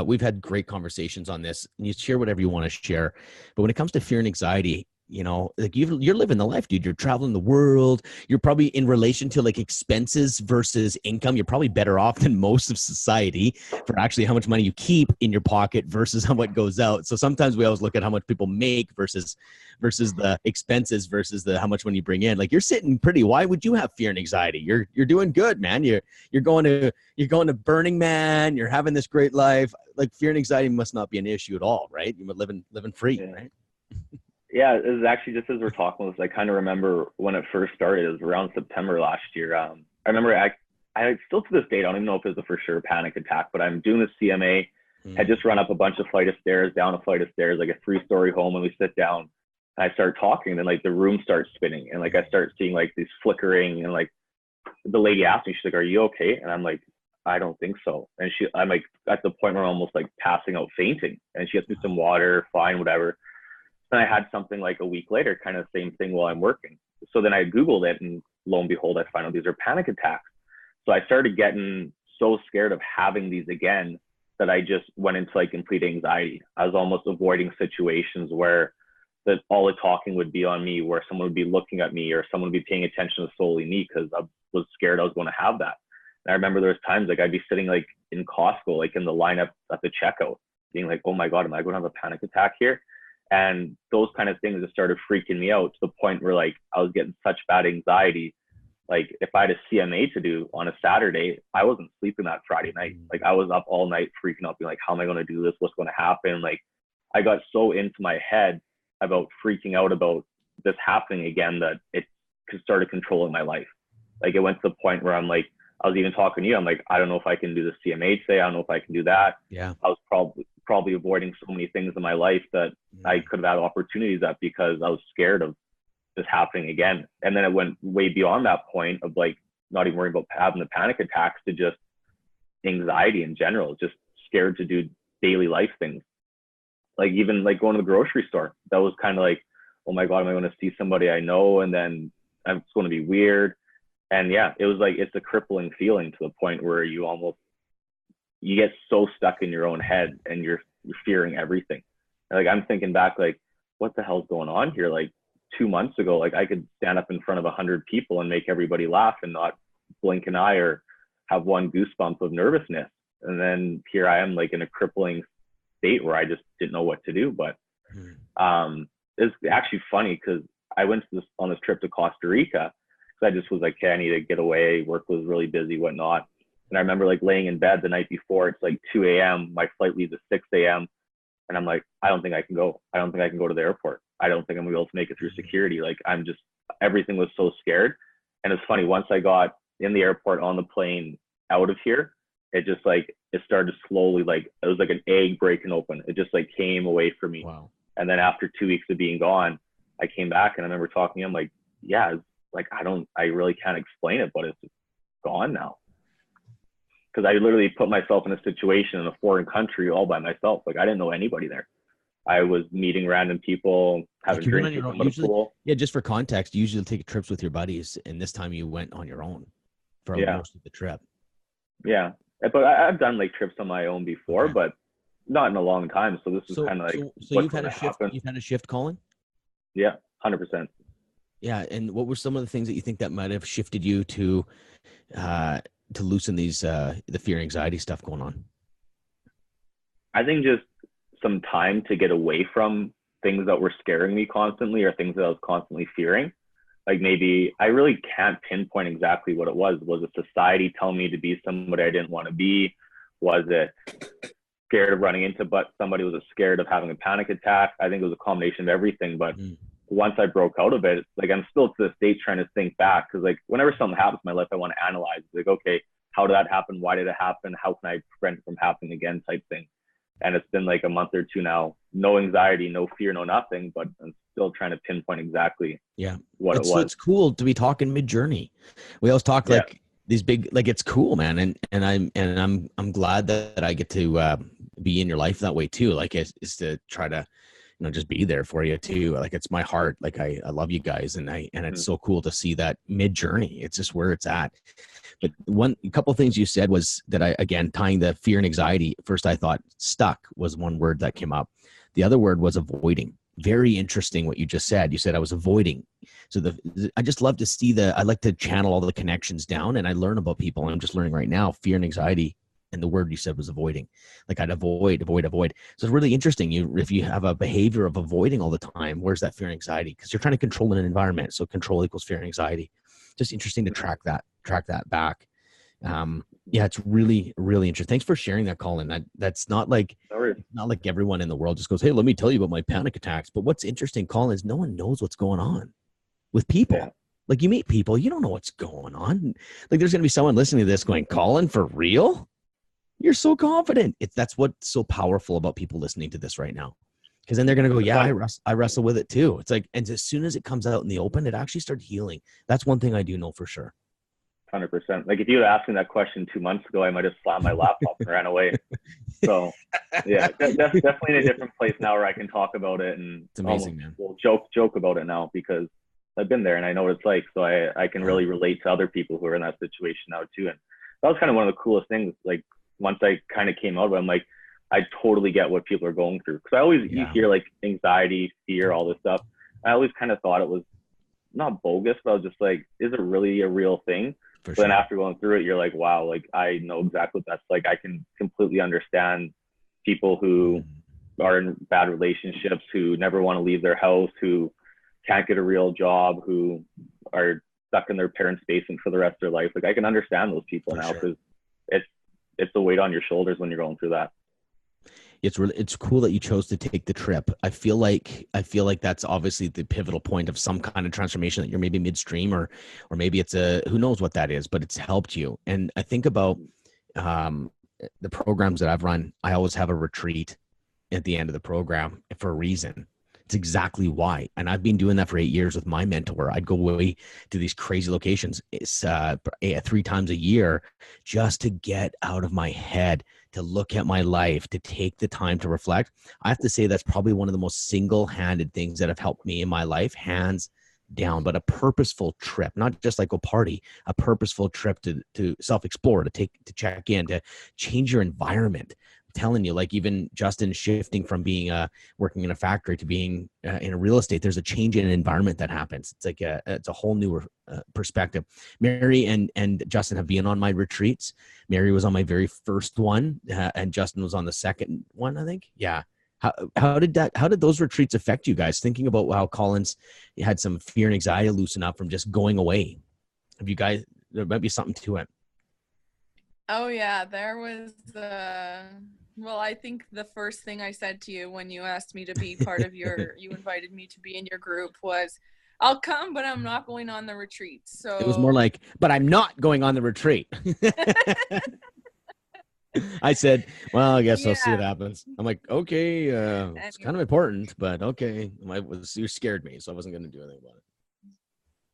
We've had great conversations on this, and you share whatever you want to share. But when it comes to fear and anxiety, you know, like you're living the life, dude. You're traveling the world. You're probably in relation to like expenses versus income. You're probably better off than most of society for actually how much money you keep in your pocket versus how much goes out. So sometimes we always look at how much people make versus the expenses versus the how much money you bring in. Like you're sitting pretty. Why would you have fear and anxiety? You're doing good, man. You're going to Burning Man. You're having this great life. Like fear and anxiety must not be an issue at all, right? You're living free, right? Yeah, it was actually just as we're talking about this, I kind of remember when it first started. It was around September last year. I remember I still to this day, I don't even know if it was a for sure panic attack, but I'm doing the CMA. Had just run up a bunch of flight of stairs, down a flight of stairs, like a 3-story home, and we sit down. And I start talking, and then like the room starts spinning, and like I start seeing like these flickering, and like the lady asked me, she's like, "Are you okay?" And I'm like, "I don't think so." And I'm like at the point where I'm almost like passing out, fainting, and she gets me some water, fine, whatever. Then I had something like a week later, kind of the same thing while I'm working. So then I Googled it, and lo and behold, I find out these are panic attacks. So I started getting so scared of having these again that I just went into like complete anxiety. I was almost avoiding situations where all the talking would be on me, where someone would be looking at me or someone would be paying attention to solely me, because I was scared I was going to have that. And I remember there was times like I'd be sitting like in Costco, like in the lineup at the checkout, being like, "Oh my God, am I going to have a panic attack here?" And those kind of things just started freaking me out to the point where like I was getting such bad anxiety. Like if I had a CMA to do on a Saturday, I wasn't sleeping that Friday night. Like I was up all night freaking out, being like, "How am I going to do this? What's going to happen?" Like I got so into my head about freaking out about this happening again that it started controlling my life. Like it went to the point where I'm like, I was even talking to you. I'm like, I don't know if I can do the CMA today. I don't know if I can do that. Yeah. I was probably avoiding so many things in my life that I could have had opportunities at, because I was scared of this happening again. And then it went way beyond that point of like not even worrying about having the panic attacks to just anxiety in general, just scared to do daily life things. Like even like going to the grocery store, that was kind of like, "Oh my God, am I going to see somebody I know? And then it's going to be weird." And yeah, it was like, it's a crippling feeling to the point where you get so stuck in your own head and you're fearing everything. Like I'm thinking back, like, what the hell's going on here? Like 2 months ago, like I could stand up in front of 100 people and make everybody laugh and not blink an eye or have one goosebump of nervousness. And then here I am, like in a crippling state where I just didn't know what to do. But it's actually funny because I went on this trip to Costa Rica. I just was like, "Hey, I need to get away." Work was really busy, whatnot. And I remember like laying in bed the night before. It's like 2 a.m. My flight leaves at 6 a.m. And I'm like, I don't think I can go. I don't think I can go to the airport. I don't think I'm gonna be able to make it through security. Like everything was so scared. And it's funny, once I got in the airport, on the plane, out of here, it just like, it started slowly, like it was like an egg breaking open. It just like came away from me. Wow. And then after 2 weeks of being gone, I came back and I remember talking to him like, yeah, like I really can't explain it, but it's just gone now. Because I literally put myself in a situation in a foreign country all by myself. Like I didn't know anybody there. I was meeting random people, having drinks with them at a pool. Yeah, just for context, you usually take trips with your buddies, and this time you went on your own for most of the trip. Yeah, but I've done like trips on my own before, but not in a long time. So this is kind of like, so you've had a shift. You've had a shift, Colin? Yeah, 100%. Yeah, and what were some of the things that you think that might have shifted you to loosen these the fear, anxiety stuff going on? I think just some time to get away from things that were scaring me constantly, or things that I was constantly fearing. Like maybe I really can't pinpoint exactly what it was. Was it society telling me to be somebody I didn't want to be? Was it scared of running into somebody? Was it scared of having a panic attack? I think it was a combination of everything. But once I broke out of it, like I'm still to this day trying to think back, because like whenever something happens in my life, I want to analyze. Like, okay, how did that happen? Why did it happen? How can I prevent it from happening again? Type thing. And it's been like a month or two now. No anxiety, no fear, no nothing. But I'm still trying to pinpoint exactly what it was. So it's cool to be talking mid-journey. We always talk like these big, like it's cool, man. And I'm glad that I get to be in your life that way too. Like is to try to, just be there for you too. Like it's my heart. Like I love you guys, and it's so cool to see that mid-journey. It's just where it's at. But a couple of things you said was that tying the fear and anxiety. First, I thought stuck was one word that came up. The other word was avoiding. Very interesting what you just said. You said I was avoiding. So I just love to see I like to channel all the connections down, and I learn about people. I'm just learning right now, fear and anxiety. And the word you said was avoiding. Like I'd avoid. So it's really interesting. If you have a behavior of avoiding all the time, where's that fear and anxiety? Because you're trying to control an environment. So control equals fear and anxiety. Just interesting to track that back. Yeah, it's really, really interesting. Thanks for sharing that, Colin. That's not like everyone in the world just goes, hey, let me tell you about my panic attacks. But what's interesting, Colin, is no one knows what's going on with people. Yeah. Like you meet people, you don't know what's going on. Like there's going to be someone listening to this going, Colin, for real? You're so confident. That's what's so powerful about people listening to this right now. Because then they're going to go, yeah, I wrestle with it too. It's like, and as soon as it comes out in the open, it actually starts healing. That's one thing I do know for sure. 100%. Like if you had asked me that question 2 months ago, I might have slammed my laptop and ran away. So yeah, that's definitely in a different place now where I can talk about it and it's amazing, man. We'll joke about it now because I've been there and I know what it's like. So I can really relate to other people who are in that situation now too. And that was kind of one of the coolest things. Like once I kind of came out of it, I'm like, I totally get what people are going through. Cause you hear like anxiety, fear, all this stuff. I always kind of thought it was not bogus, but I was just like, is it really a real thing? But then after going through it, you're like, wow, like I know exactly what that's like. I can completely understand people who are in bad relationships, who never want to leave their house, who can't get a real job, who are stuck in their parents' basement for the rest of their life. Like I can understand those people now because it's a weight on your shoulders when you're going through that. It's cool that you chose to take the trip. I feel like that's obviously the pivotal point of some kind of transformation that you're maybe midstream or maybe it's who knows what that is, but it's helped you. And I think about the programs that I've run. I always have a retreat at the end of the program for a reason. It's exactly why. And I've been doing that for 8 years with my mentor. I'd go away to these crazy locations 3 times a year just to get out of my head, to look at my life, to take the time to reflect. I have to say that's probably one of the most single-handed things that have helped me in my life, hands down. But a purposeful trip, not just like go party, a purposeful trip to self-explore, to check in, to change your environment. Telling you, like even Justin shifting from being working in a factory to being in a real estate, there's a change in environment that happens. It's like it's a whole new perspective. Mary and Justin have been on my retreats. Mary was on my very first one, and Justin was on the second one, I think. Yeah. How did those retreats affect you guys? Thinking about how Colin's had some fear and anxiety loosen up from just going away. Have you guys? There might be something to it. Oh yeah, there was. Well, I think the first thing I said to you when you asked me to be part of you invited me to be in your group was, I'll come, but I'm not going on the retreat. So it was more like, but I'm not going on the retreat. I said, well, I guess I'll see what happens. I'm like, okay, it's kind of important, but okay. You scared me, so I wasn't going to do anything about it.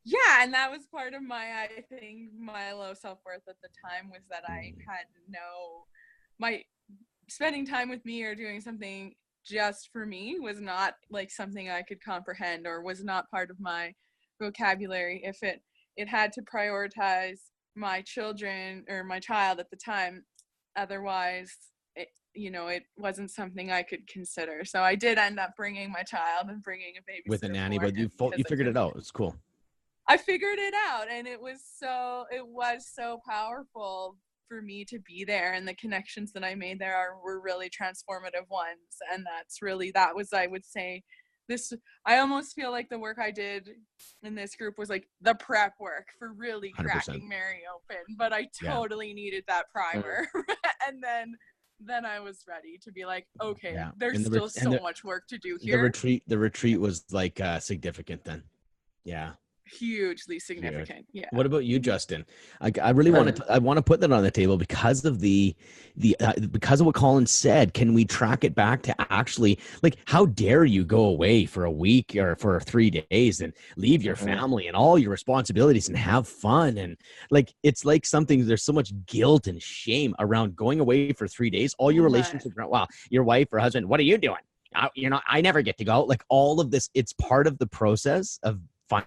Yeah, and that was part of I think my low self-worth at the time was that I had spending time with me or doing something just for me was not like something I could comprehend or was not part of my vocabulary. If it had to prioritize my children or my child at the time, otherwise it wasn't something I could consider. So I did end up bringing my child and bringing a baby with a nanny, but you figured it out. It's cool. I figured it out, and it was so powerful for me to be there, and the connections that I made there were really transformative ones. And that was, I would say, I almost feel like the work I did in this group was like the prep work for really 100%. Cracking Mary open, but I totally needed that primer. And then I was ready to be like, okay, there's still so much work to do here. The retreat was like significant then. Yeah. Hugely significant. Yeah. What about you, Justin? I really want to put that on the table because of because of what Colin said. Can we track it back to actually, like, how dare you go away for a week or for 3 days and leave your family and all your responsibilities and have fun? And like, it's like something, there's so much guilt and shame around going away for 3 days. All your relationships, wow, your wife or husband, what are you doing? I never get to go. Like all of this, it's part of the process of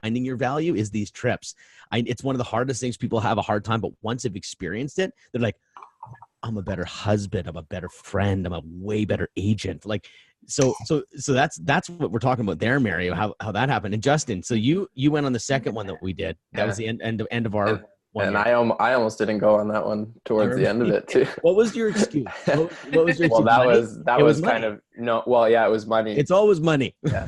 finding your value is these trips. It's one of the hardest things. People have a hard time, but once they've experienced it, they're like, I'm a better husband. I'm a better friend. I'm a way better agent. Like So that's what we're talking about there, Mary, how that happened. And Justin, so you went on the second one that we did. That was the end of our one. And I almost didn't go on that one towards the end of it too. What was your excuse? What was your excuse? Well, that was kind money. of no. Well, yeah, it was money. It's always money. Yeah.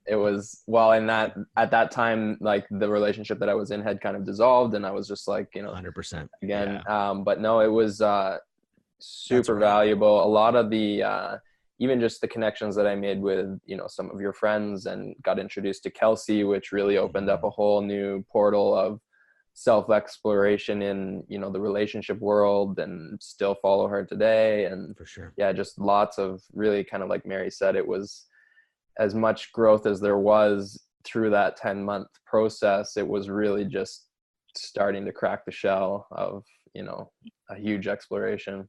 It was, well, and that at that time, like the relationship that I was in had kind of dissolved, and I was just like, 100% again. Yeah. But no, it was super valuable. A lot of the even just the connections that I made with some of your friends, and got introduced to Kelsey, which really opened up a whole new portal of self-exploration in the relationship world, and still follow her today. And for sure, yeah, just lots of really, kind of like Mary said, it was as much growth as there was through that 10-month process. It was really just starting to crack the shell of a huge exploration.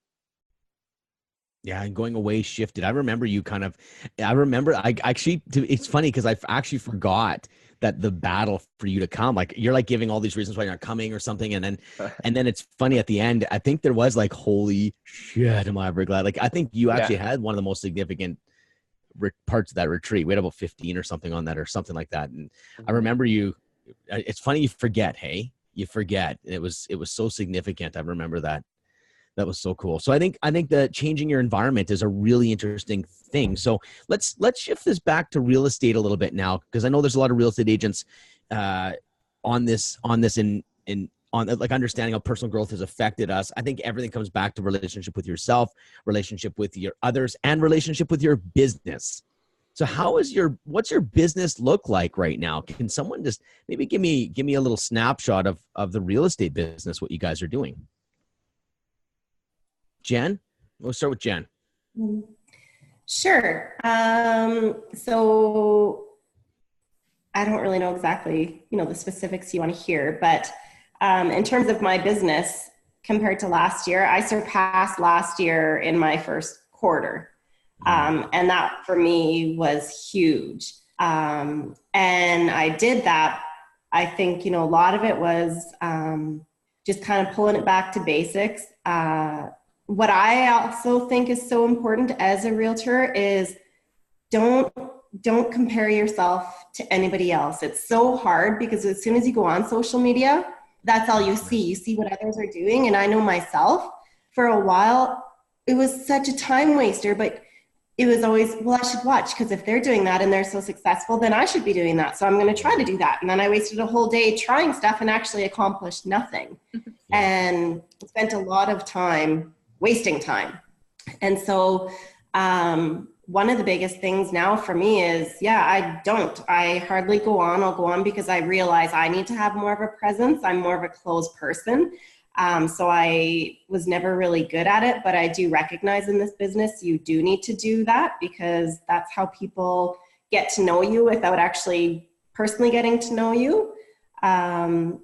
Yeah, and going away shifted. I remember I actually, it's funny because I actually forgot that the battle for you to come, like you're like giving all these reasons why you're not coming or something. And then it's funny at the end, I think there was like, holy shit, am I ever glad? Like, I think you actually had one of the most significant parts of that retreat. We had about 15 or something on that, or something like that. And I remember it's funny, you forget, hey, you forget. It was so significant. I remember that. That was so cool. So I think that changing your environment is a really interesting thing. So let's shift this back to real estate a little bit now, because I know there's a lot of real estate agents on this in like understanding how personal growth has affected us. I think everything comes back to relationship with yourself, relationship with your others, and relationship with your business. So what's your business look like right now? Can someone just maybe give me a little snapshot of the real estate business, what you guys are doing? Jen? We'll start with Jen. Sure. So I don't really know exactly, the specifics you want to hear, but in terms of my business compared to last year, I surpassed last year in my first quarter. And that for me was huge. And I did that. I think, a lot of it was just kind of pulling it back to basics. What I also think is so important as a realtor is don't compare yourself to anybody else. It's so hard because as soon as you go on social media, that's all you see. You see what others are doing. And I know myself, for a while, it was such a time waster, but it was always, well, I should watch, because if they're doing that and they're so successful, then I should be doing that. So I'm going to try to do that. And then I wasted a whole day trying stuff and actually accomplished nothing. And spent a lot of time wasting time. And so one of the biggest things now for me is, I hardly go on. I'll go on because I realize I need to have more of a presence. I'm more of a closed person. So I was never really good at it, but I do recognize in this business, you do need to do that, because that's how people get to know you without actually personally getting to know you. And,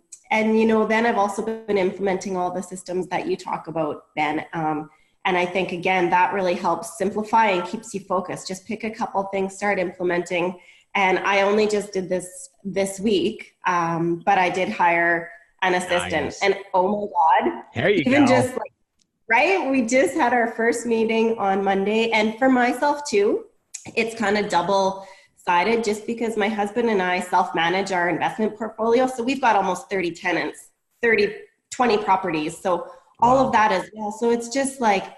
then I've also been implementing all the systems that you talk about, Ben. And I think, again, that really helps simplify and keeps you focused. Just pick a couple things, start implementing. And I only just did this week, but I did hire an assistant. Nice. And oh my God. There you go. Just right? We just had our first meeting on Monday. And for myself too, it's kind of double-sided, just because my husband and I self-manage our investment portfolio. So we've got almost 30 tenants, 20 properties. So all of that as well. So it's just like,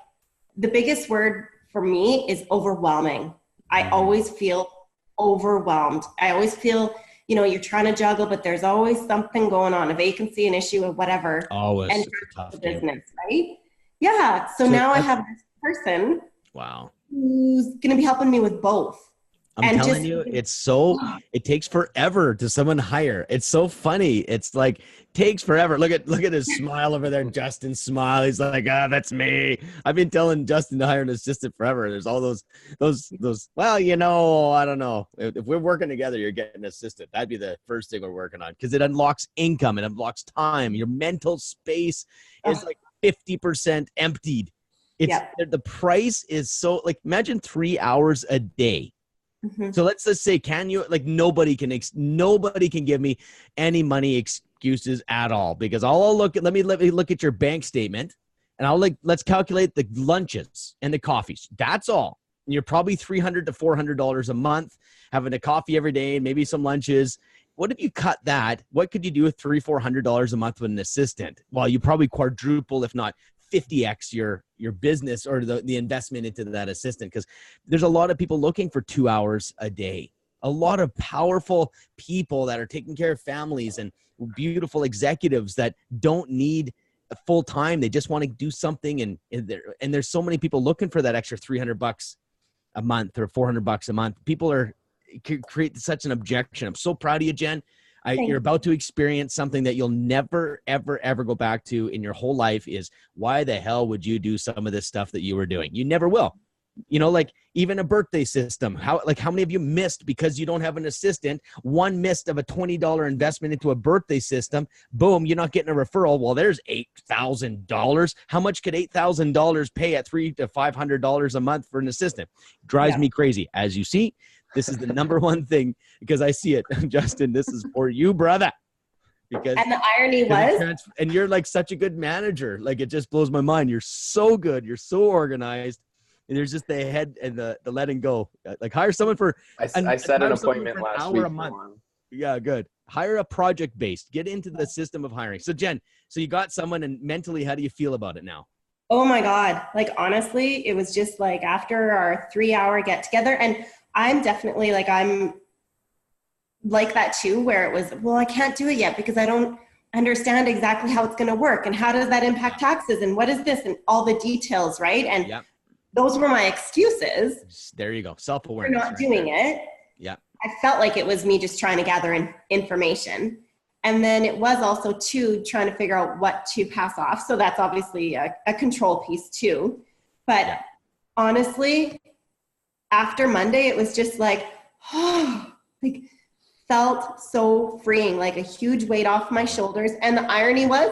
the biggest word for me is overwhelming. I always feel overwhelmed. I always feel, you're trying to juggle, but there's always something going on, a vacancy, an issue, or whatever. Always. And the business, right? Yeah. So now I have this person. Wow. Who's going to be helping me with both. I'm telling you, it takes forever to someone hire. It's so funny. It's like, takes forever. Look at his smile over there. Justin's smile. He's like, that's me. I've been telling Justin to hire an assistant forever. There's all those, well, I don't know. If we're working together, you're getting an assistant. That'd be the first thing we're working on, because it unlocks income. It unlocks time. Your mental space is like 50% emptied. The price is so, like, imagine 3 hours a day. Mm-hmm. So let's just say, can you, like, nobody can give me any money excuses at all, because let me look at your bank statement, and let's calculate the lunches and the coffees. That's all. and you're probably $300 to $400 a month, having a coffee every day, maybe some lunches. What if you cut that? What could you do with $300-$400 a month with an assistant? Well, you probably quadruple, if not 50x your business or the investment into that assistant, because there's a lot of people looking for 2 hours a day. A lot of powerful people that are taking care of families and beautiful executives that don't need full time. They just want to do something, and there's so many people looking for that extra $300 a month or $400 a month. People are create such an objection. I'm so proud of you, Jen. You're about to experience something that you'll never, ever, ever go back to in your whole life. Is why the hell would you do some of this stuff that you were doing? You never will. You know, like even a birthday system. How many of you missed because you don't have an assistant? One missed of a $20 investment into a birthday system. Boom, you're not getting a referral. Well, there's $8,000. How much could $8,000 pay at $300 to $500 a month for an assistant? Drives me crazy. As you see, this is the number one thing, because I see it. Justin, this is for you, brother. Because and the irony was, and you're like such a good manager. Like, it just blows my mind. You're so good. You're so organized. And there's just the head and the letting go. Like, hire someone for. I set an appointment last week. A month. Yeah, good. Hire a project based. Get into the system of hiring. So Jen, so you got someone, and mentally, how do you feel about it now? oh my God, like honestly, it was just like after our 3-hour get together, and I'm definitely like, I'm like that too, where it was, well, I can't do it yet because I don't understand exactly how it's going to work. And how does that impact taxes? And what is this? And all the details, right? And those were my excuses. There you go. Self-awareness. For not doing it. Yeah. I felt like it was me just trying to gather in information. And then it was also too trying to figure out what to pass off. So that's obviously a control piece too. But honestly, after Monday, it was just like, oh, like felt so freeing, like a huge weight off my shoulders. And the irony was,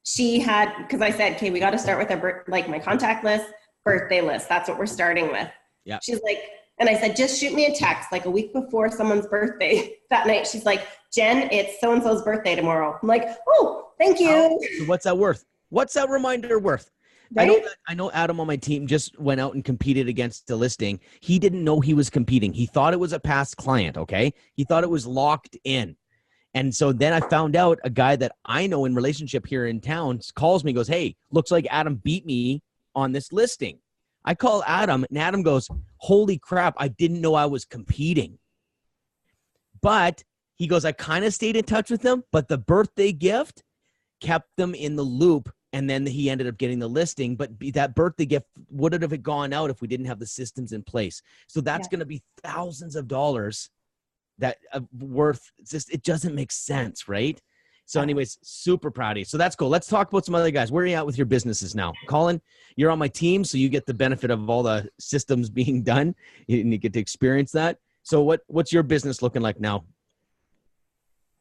she had, because I said, okay, we got to start with my contact list, birthday list. That's what we're starting with. Yeah. She's like, and I said, just shoot me a text like a week before someone's birthday. That night, she's like, Jen, it's so-and-so's birthday tomorrow. I'm like, oh, thank you. So what's that worth? What's that reminder worth? Right? I know Adam on my team just went out and competed against the listing. He didn't know he was competing. He thought it was a past client, okay? He thought it was locked in. And so then I found out a guy that I know in relationship here in town calls me, goes, hey, looks like Adam beat me on this listing. I call Adam, and Adam goes, holy crap, I didn't know I was competing. But he goes, I kind of stayed in touch with them, but the birthday gift kept them in the loop. And then he ended up getting the listing, but that birthday gift would have gone out if we didn't have the systems in place. So that's going to be thousands of dollars that worth. It doesn't make sense, right? So anyways, super proud of you. So that's cool. Let's talk about some other guys. Where are you at with your businesses now? Colin, you're on my team, so you get the benefit of all the systems being done, and you get to experience that. So what's your business looking like now?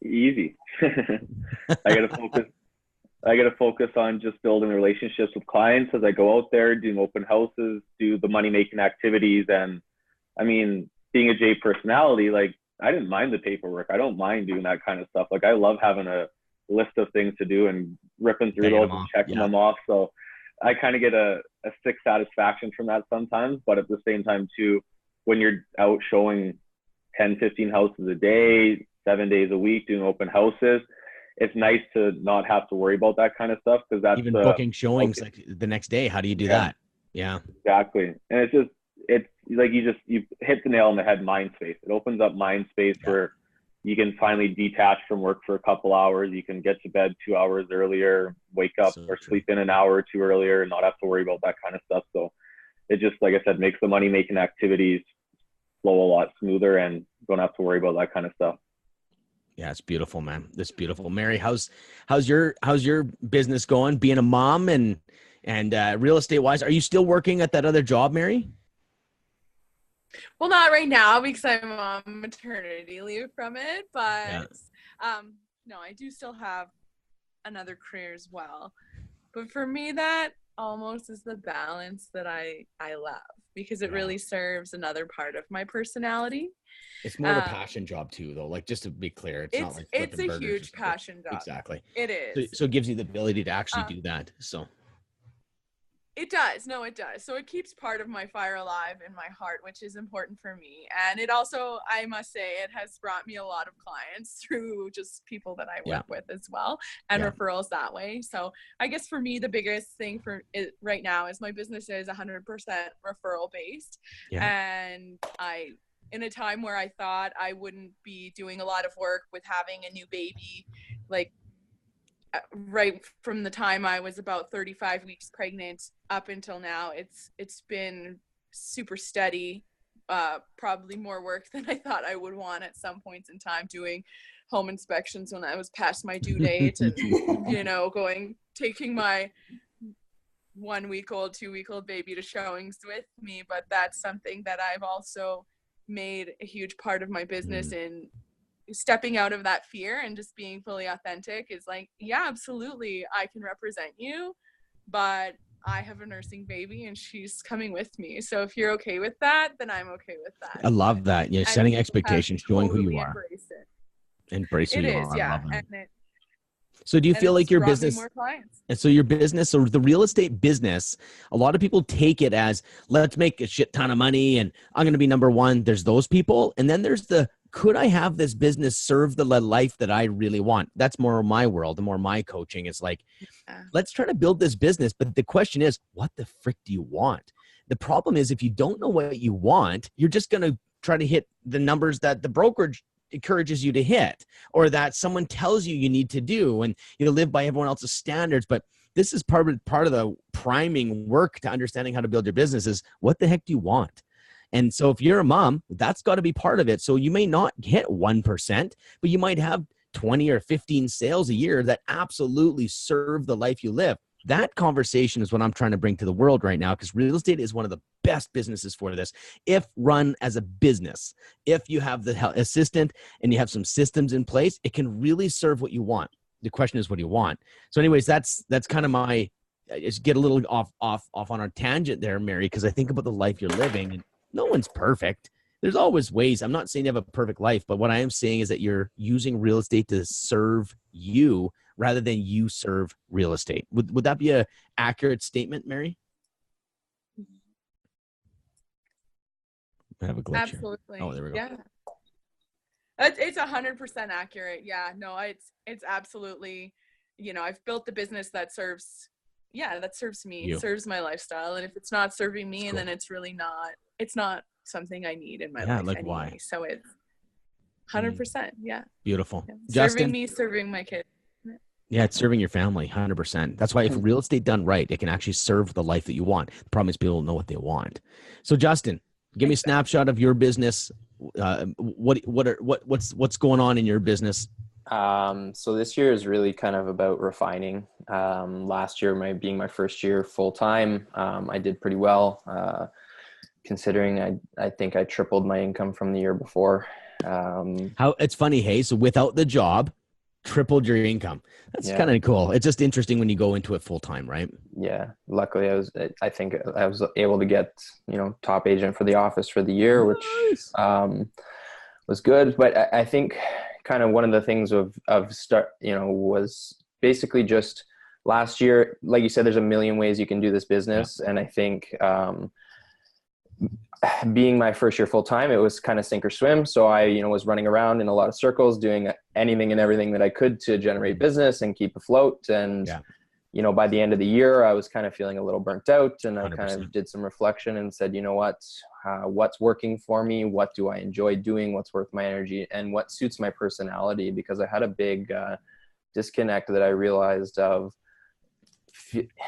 Easy. I got to focus on just building relationships with clients as I go out there, doing open houses, do the money-making activities. And I mean, being a J personality, like I didn't mind the paperwork. I don't mind doing that kind of stuff. Like I love having a list of things to do and ripping through those and checking them off. So I kind of get a sick satisfaction from that sometimes. But at the same time too, when you're out showing 10, 15 houses a day, 7 days a week, doing open houses, it's nice to not have to worry about that kind of stuff, because that's even booking showings like the next day. How do you do that? Yeah, exactly. And it's like you hit the nail on the head. Mind space. It opens up mind space where you can finally detach from work for a couple hours. You can get to bed 2 hours earlier, wake up or sleep in an hour or two earlier, and not have to worry about that kind of stuff. So it just, like I said, makes the money making activities flow a lot smoother, and don't have to worry about that kind of stuff. Yeah, it's beautiful, man. It's beautiful. Mary, how's your business going? Being a mom and real estate wise, are you still working at that other job, Mary? Well, not right now because I'm on maternity leave from it, but no, I do still have another career as well. But for me, that almost is the balance that I love, because it really serves another part of my personality. It's more of a passion job too, though. Like, just to be clear, it's not like it's a huge passion job. Exactly. It is. So it gives you the ability to actually do that. So It does. No, it does. So it keeps part of my fire alive in my heart, which is important for me. And it also, I must say, it has brought me a lot of clients through just people that I work with as well, and referrals that way. So I guess for me, the biggest thing for it right now is my business is 100% referral based. And in a time where I thought I wouldn't be doing a lot of work with having a new baby, like right from the time I was about 35 weeks pregnant up until now, it's been super steady, probably more work than I thought I would want at some points in time, doing home inspections when I was past my due date and, you know, taking my 1 week old, 2 week old baby to showings with me. But that's something that I've also made a huge part of my business in stepping out of that fear and just being fully authentic is like, yeah, absolutely, I can represent you, but I have a nursing baby and she's coming with me. So if you're okay with that, then I'm okay with that. I love that. You're setting expectations, showing who you are. Embrace who you are. I love that. So do you feel like your business, and so your business or the real estate business, a lot of people take it as, let's make a shit ton of money and I'm going to be number one. There's those people. And then there's the, could I have this business serve the life that I really want? That's more my world, the more my coaching is like, let's try to build this business. But the question is, what the frick do you want? The problem is, if you don't know what you want, you're just going to try to hit the numbers that the brokerage encourages you to hit, or that someone tells you need to do, and you live by everyone else's standards. But this is part of the priming work to understanding how to build your business is, what the heck do you want? And so if you're a mom, that's got to be part of it. So you may not hit 1%, but you might have 20 or 15 sales a year that absolutely serve the life you live. That conversation is what I'm trying to bring to the world right now, because real estate is one of the best businesses for this. If run as a business, if you have the assistant and you have some systems in place, it can really serve what you want. The question is, what do you want? So anyways, that's kind of my, just get a little off on our tangent there, Mary, because I think about the life you're living, and no one's perfect. There's always ways. I'm not saying you have a perfect life, but what I am saying is that you're using real estate to serve you rather than you serve real estate. Would that be a accurate statement, Mary? I have a glitch. Absolutely. Here. Oh, there we go. Yeah. It's 100% accurate. Yeah, no, it's absolutely, you know, I've built the business that serves me, serves my lifestyle. And if it's not serving me, and then it's really not, it's not something I need in my life like anyway. why? So it's 100%. Yeah. Beautiful. Yeah. Justin? Serving me, serving my kids. Yeah, it's serving your family, 100%. That's why if real estate done right, it can actually serve the life that you want. The problem is people don't know what they want. So Justin, give me a snapshot of your business. What's going on in your business? So this year is really kind of about refining. Last year, being my first year full time, I did pretty well. Considering I think I tripled my income from the year before. How it's funny, hey? So without the job, tripled your income. That's kind of cool. It's just interesting when you go into it full time, right? Yeah. Luckily, I think I was able to get, top agent for the office for the year, which was good. But I think kind of one of the things was basically just last year, like you said, there's a million ways you can do this business. And I think, being my first year full time, it was kind of sink or swim. So I, was running around in a lot of circles, doing anything and everything that I could to generate business and keep afloat. And, by the end of the year, I was kind of feeling a little burnt out, and I 100%. Kind of did some reflection and said, you know what, what's working for me? What do I enjoy doing? What's worth my energy, and what suits my personality? Because I had a big disconnect that I realized of.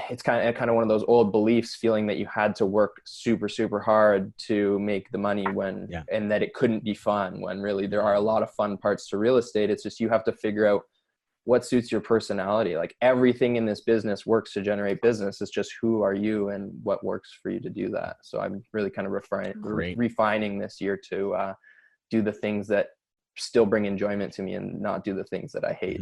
It's kind of one of those old beliefs, feeling that you had to work super, super hard to make the money and that it couldn't be fun, when really there are a lot of fun parts to real estate. It's just, you have to figure out what suits your personality. Like, everything in this business works to generate business. It's just, who are you and what works for you to do that. So I'm really kind of refining this year to do the things that still bring enjoyment to me and not do the things that I hate.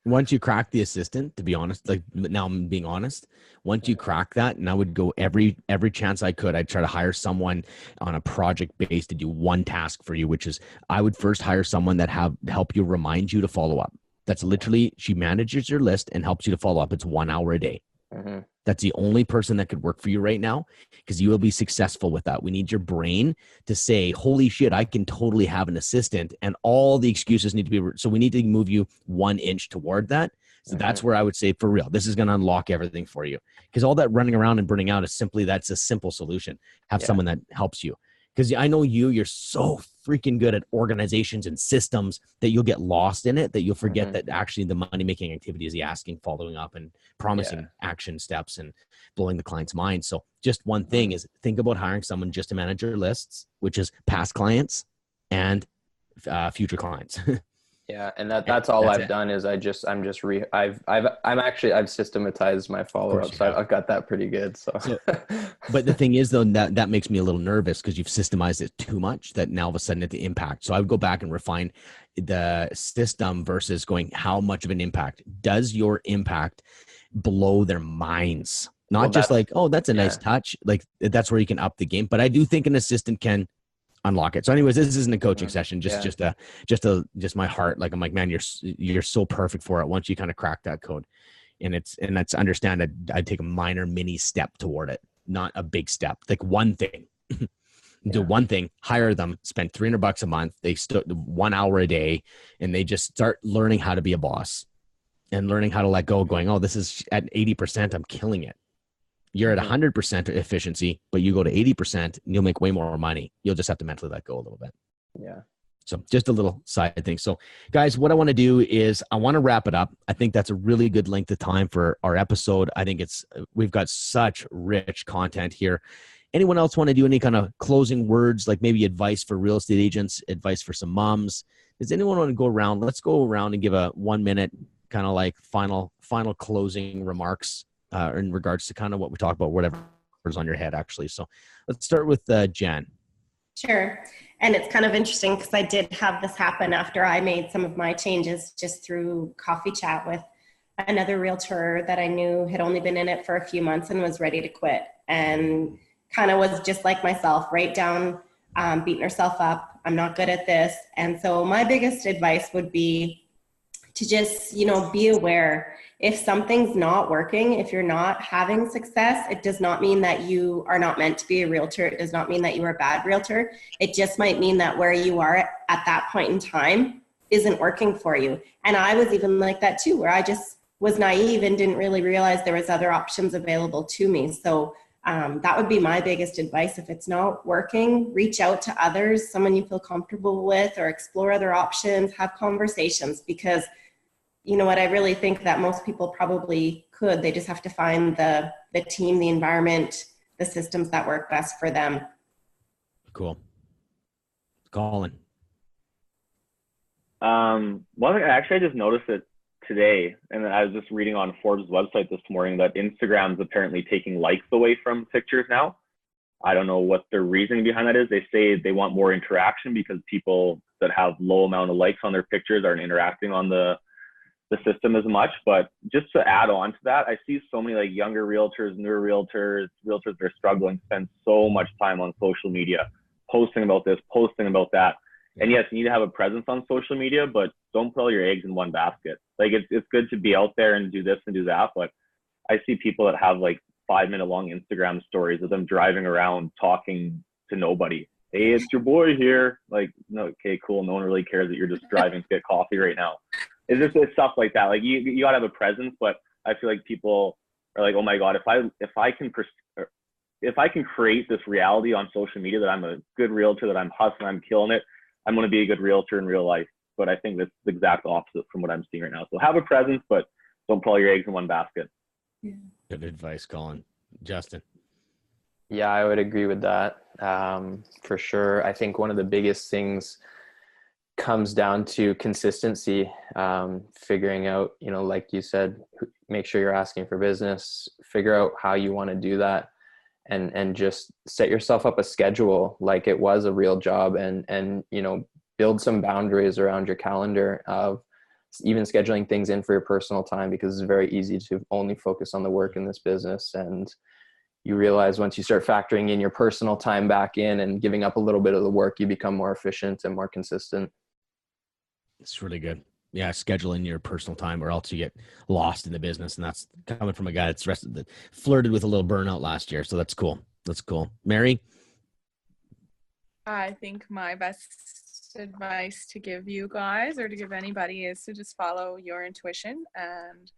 Once you crack the assistant, to be honest, like now I'm being honest, once you crack that, and I would go every chance I could, I'd try to hire someone on a project base to do one task for you, which is I would first hire someone that help you, remind you to follow up. That's literally, she manages your list and helps you to follow up. It's 1 hour a day. Mm-hmm. That's the only person that could work for you right now, because you will be successful with that. We need your brain to say, holy shit, I can totally have an assistant, and all the excuses need to be, so we need to move you 1 inch toward that. So that's where I would say, for real, this is going to unlock everything for you, because all that running around and burning out is simply, that's a simple solution. Have someone that helps you. Because I know you're so freaking good at organizations and systems that you'll get lost in it, that you'll forget that actually the money-making activity is the asking, following up, and promising action steps and blowing the client's mind. So just one thing is, think about hiring someone just to manage your lists, which is past clients and future clients. Yeah, and that's all I've done is I've systematized my follow-up, so I've got that pretty good. So but the thing is, though, that makes me a little nervous, because you've systemized it too much, that now all of a sudden at the impact. So I would go back and refine the system versus going, how much of an impact does your impact blow their minds? Not just like, oh, that's a nice touch. Like, that's where you can up the game. But I do think an assistant can unlock it. So anyways, this isn't a coaching session, just my heart. Like, I'm like, man, you're so perfect for it once you kind of crack that code. And that's understand that I'd take a minor mini step toward it, not a big step. Like, one thing, do one thing, hire them, spend $300 a month. They 1 hour a day, and they just start learning how to be a boss and learning how to let go, going, oh, this is at 80%, I'm killing it. You're at 100% efficiency, but you go to 80% and you'll make way more money. You'll just have to mentally let go a little bit. Yeah. So just a little side thing. So guys, what I want to do is I want to wrap it up. I think that's a really good length of time for our episode. I think we've got such rich content here. Anyone else want to do any kind of closing words, like maybe advice for real estate agents, advice for some moms? Does anyone want to go around? Let's go around and give a 1 minute kind of like final closing remarks in regards to kind of what we talked about, whatever's on your head, actually. So let's start with Jen. Sure. And it's kind of interesting because I did have this happen after I made some of my changes, just through coffee chat with another realtor that I knew had only been in it for a few months and was ready to quit, and kind of was just like myself, right down, beating herself up. I'm not good at this. And so my biggest advice would be to just, be aware. If something's not working, if you're not having success, it does not mean that you are not meant to be a realtor. It does not mean that you are a bad realtor. It just might mean that where you are at that point in time isn't working for you. And I was even like that too, where I just was naive and didn't really realize there was other options available to me. So that would be my biggest advice. If it's not working, reach out to others, someone you feel comfortable with, or explore other options, have conversations, because you know what, I really think that most people probably could. They just have to find the team, the environment, the systems that work best for them. Cool. Colin. One thing, actually, I just noticed it today, and I was just reading on Forbes' website this morning that Instagram's apparently taking likes away from pictures now. I don't know what the reasoning behind that is. They say they want more interaction because people that have low amount of likes on their pictures aren't interacting on the system as much. But just to add on to that, I see so many like younger realtors, newer realtors that are struggling, spend so much time on social media, posting about this, posting about that. And yes, you need to have a presence on social media, but don't put all your eggs in one basket. Like it's good to be out there and do this and do that, but I see people that have like 5-minute long Instagram stories of them driving around talking to nobody. Hey, it's your boy here. Like, no, okay, cool. No one really cares that you're just driving to get coffee right now. It's stuff like that. Like you gotta have a presence, but I feel like people are like, oh my God, if I can create this reality on social media that I'm a good realtor, that I'm hustling, I'm killing it, I'm going to be a good realtor in real life. But I think that's the exact opposite from what I'm seeing right now. So have a presence, but don't put all your eggs in one basket. Good advice, Colin. Justin. Yeah, I would agree with that. For sure. I think one of the biggest things comes down to consistency, figuring out, like you said, make sure you're asking for business, figure out how you want to do that, and just set yourself up a schedule like it was a real job, and build some boundaries around your calendar of even scheduling things in for your personal time, because it's very easy to only focus on the work in this business. And you realize once you start factoring in your personal time back in and giving up a little bit of the work, you become more efficient and more consistent. It's really good. Yeah, schedule in your personal time, or else you get lost in the business. And that's coming from a guy that's flirted with a little burnout last year. So that's cool. That's cool. Mary? I think my best advice to give you guys, or to give anybody, is to just follow your intuition and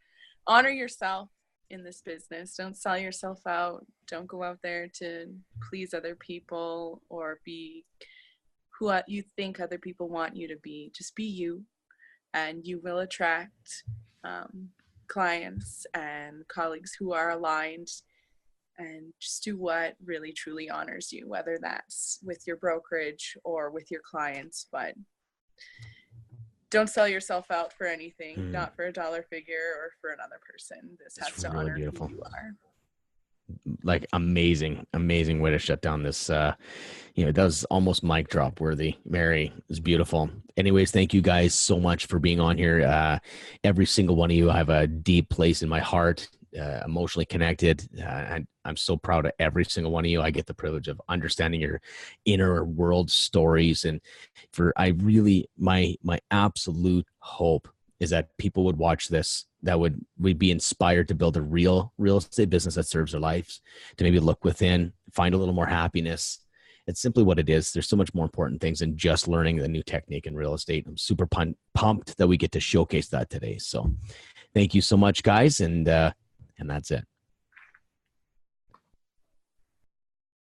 honor yourself in this business. Don't sell yourself out. Don't go out there to please other people or be who you think other people want you to be. Just be you, and you will attract clients and colleagues who are aligned, and just do what really truly honors you, whether that's with your brokerage or with your clients. But don't sell yourself out for anything, not for a dollar figure or for another person. This has to honor who you are. Like amazing way to shut down this, it does almost mic drop worthy. Mary is beautiful. Anyways, thank you guys so much for being on here. Every single one of you, I have a deep place in my heart, emotionally connected. And I'm so proud of every single one of you. I get the privilege of understanding your inner world stories. And my absolute hope is that people would watch this, that would be inspired to build a real estate business that serves their lives, to maybe look within, find a little more happiness. It's simply what it is. There's so much more important things than just learning the new technique in real estate. I'm super pumped that we get to showcase that today. So thank you so much, guys. And that's it.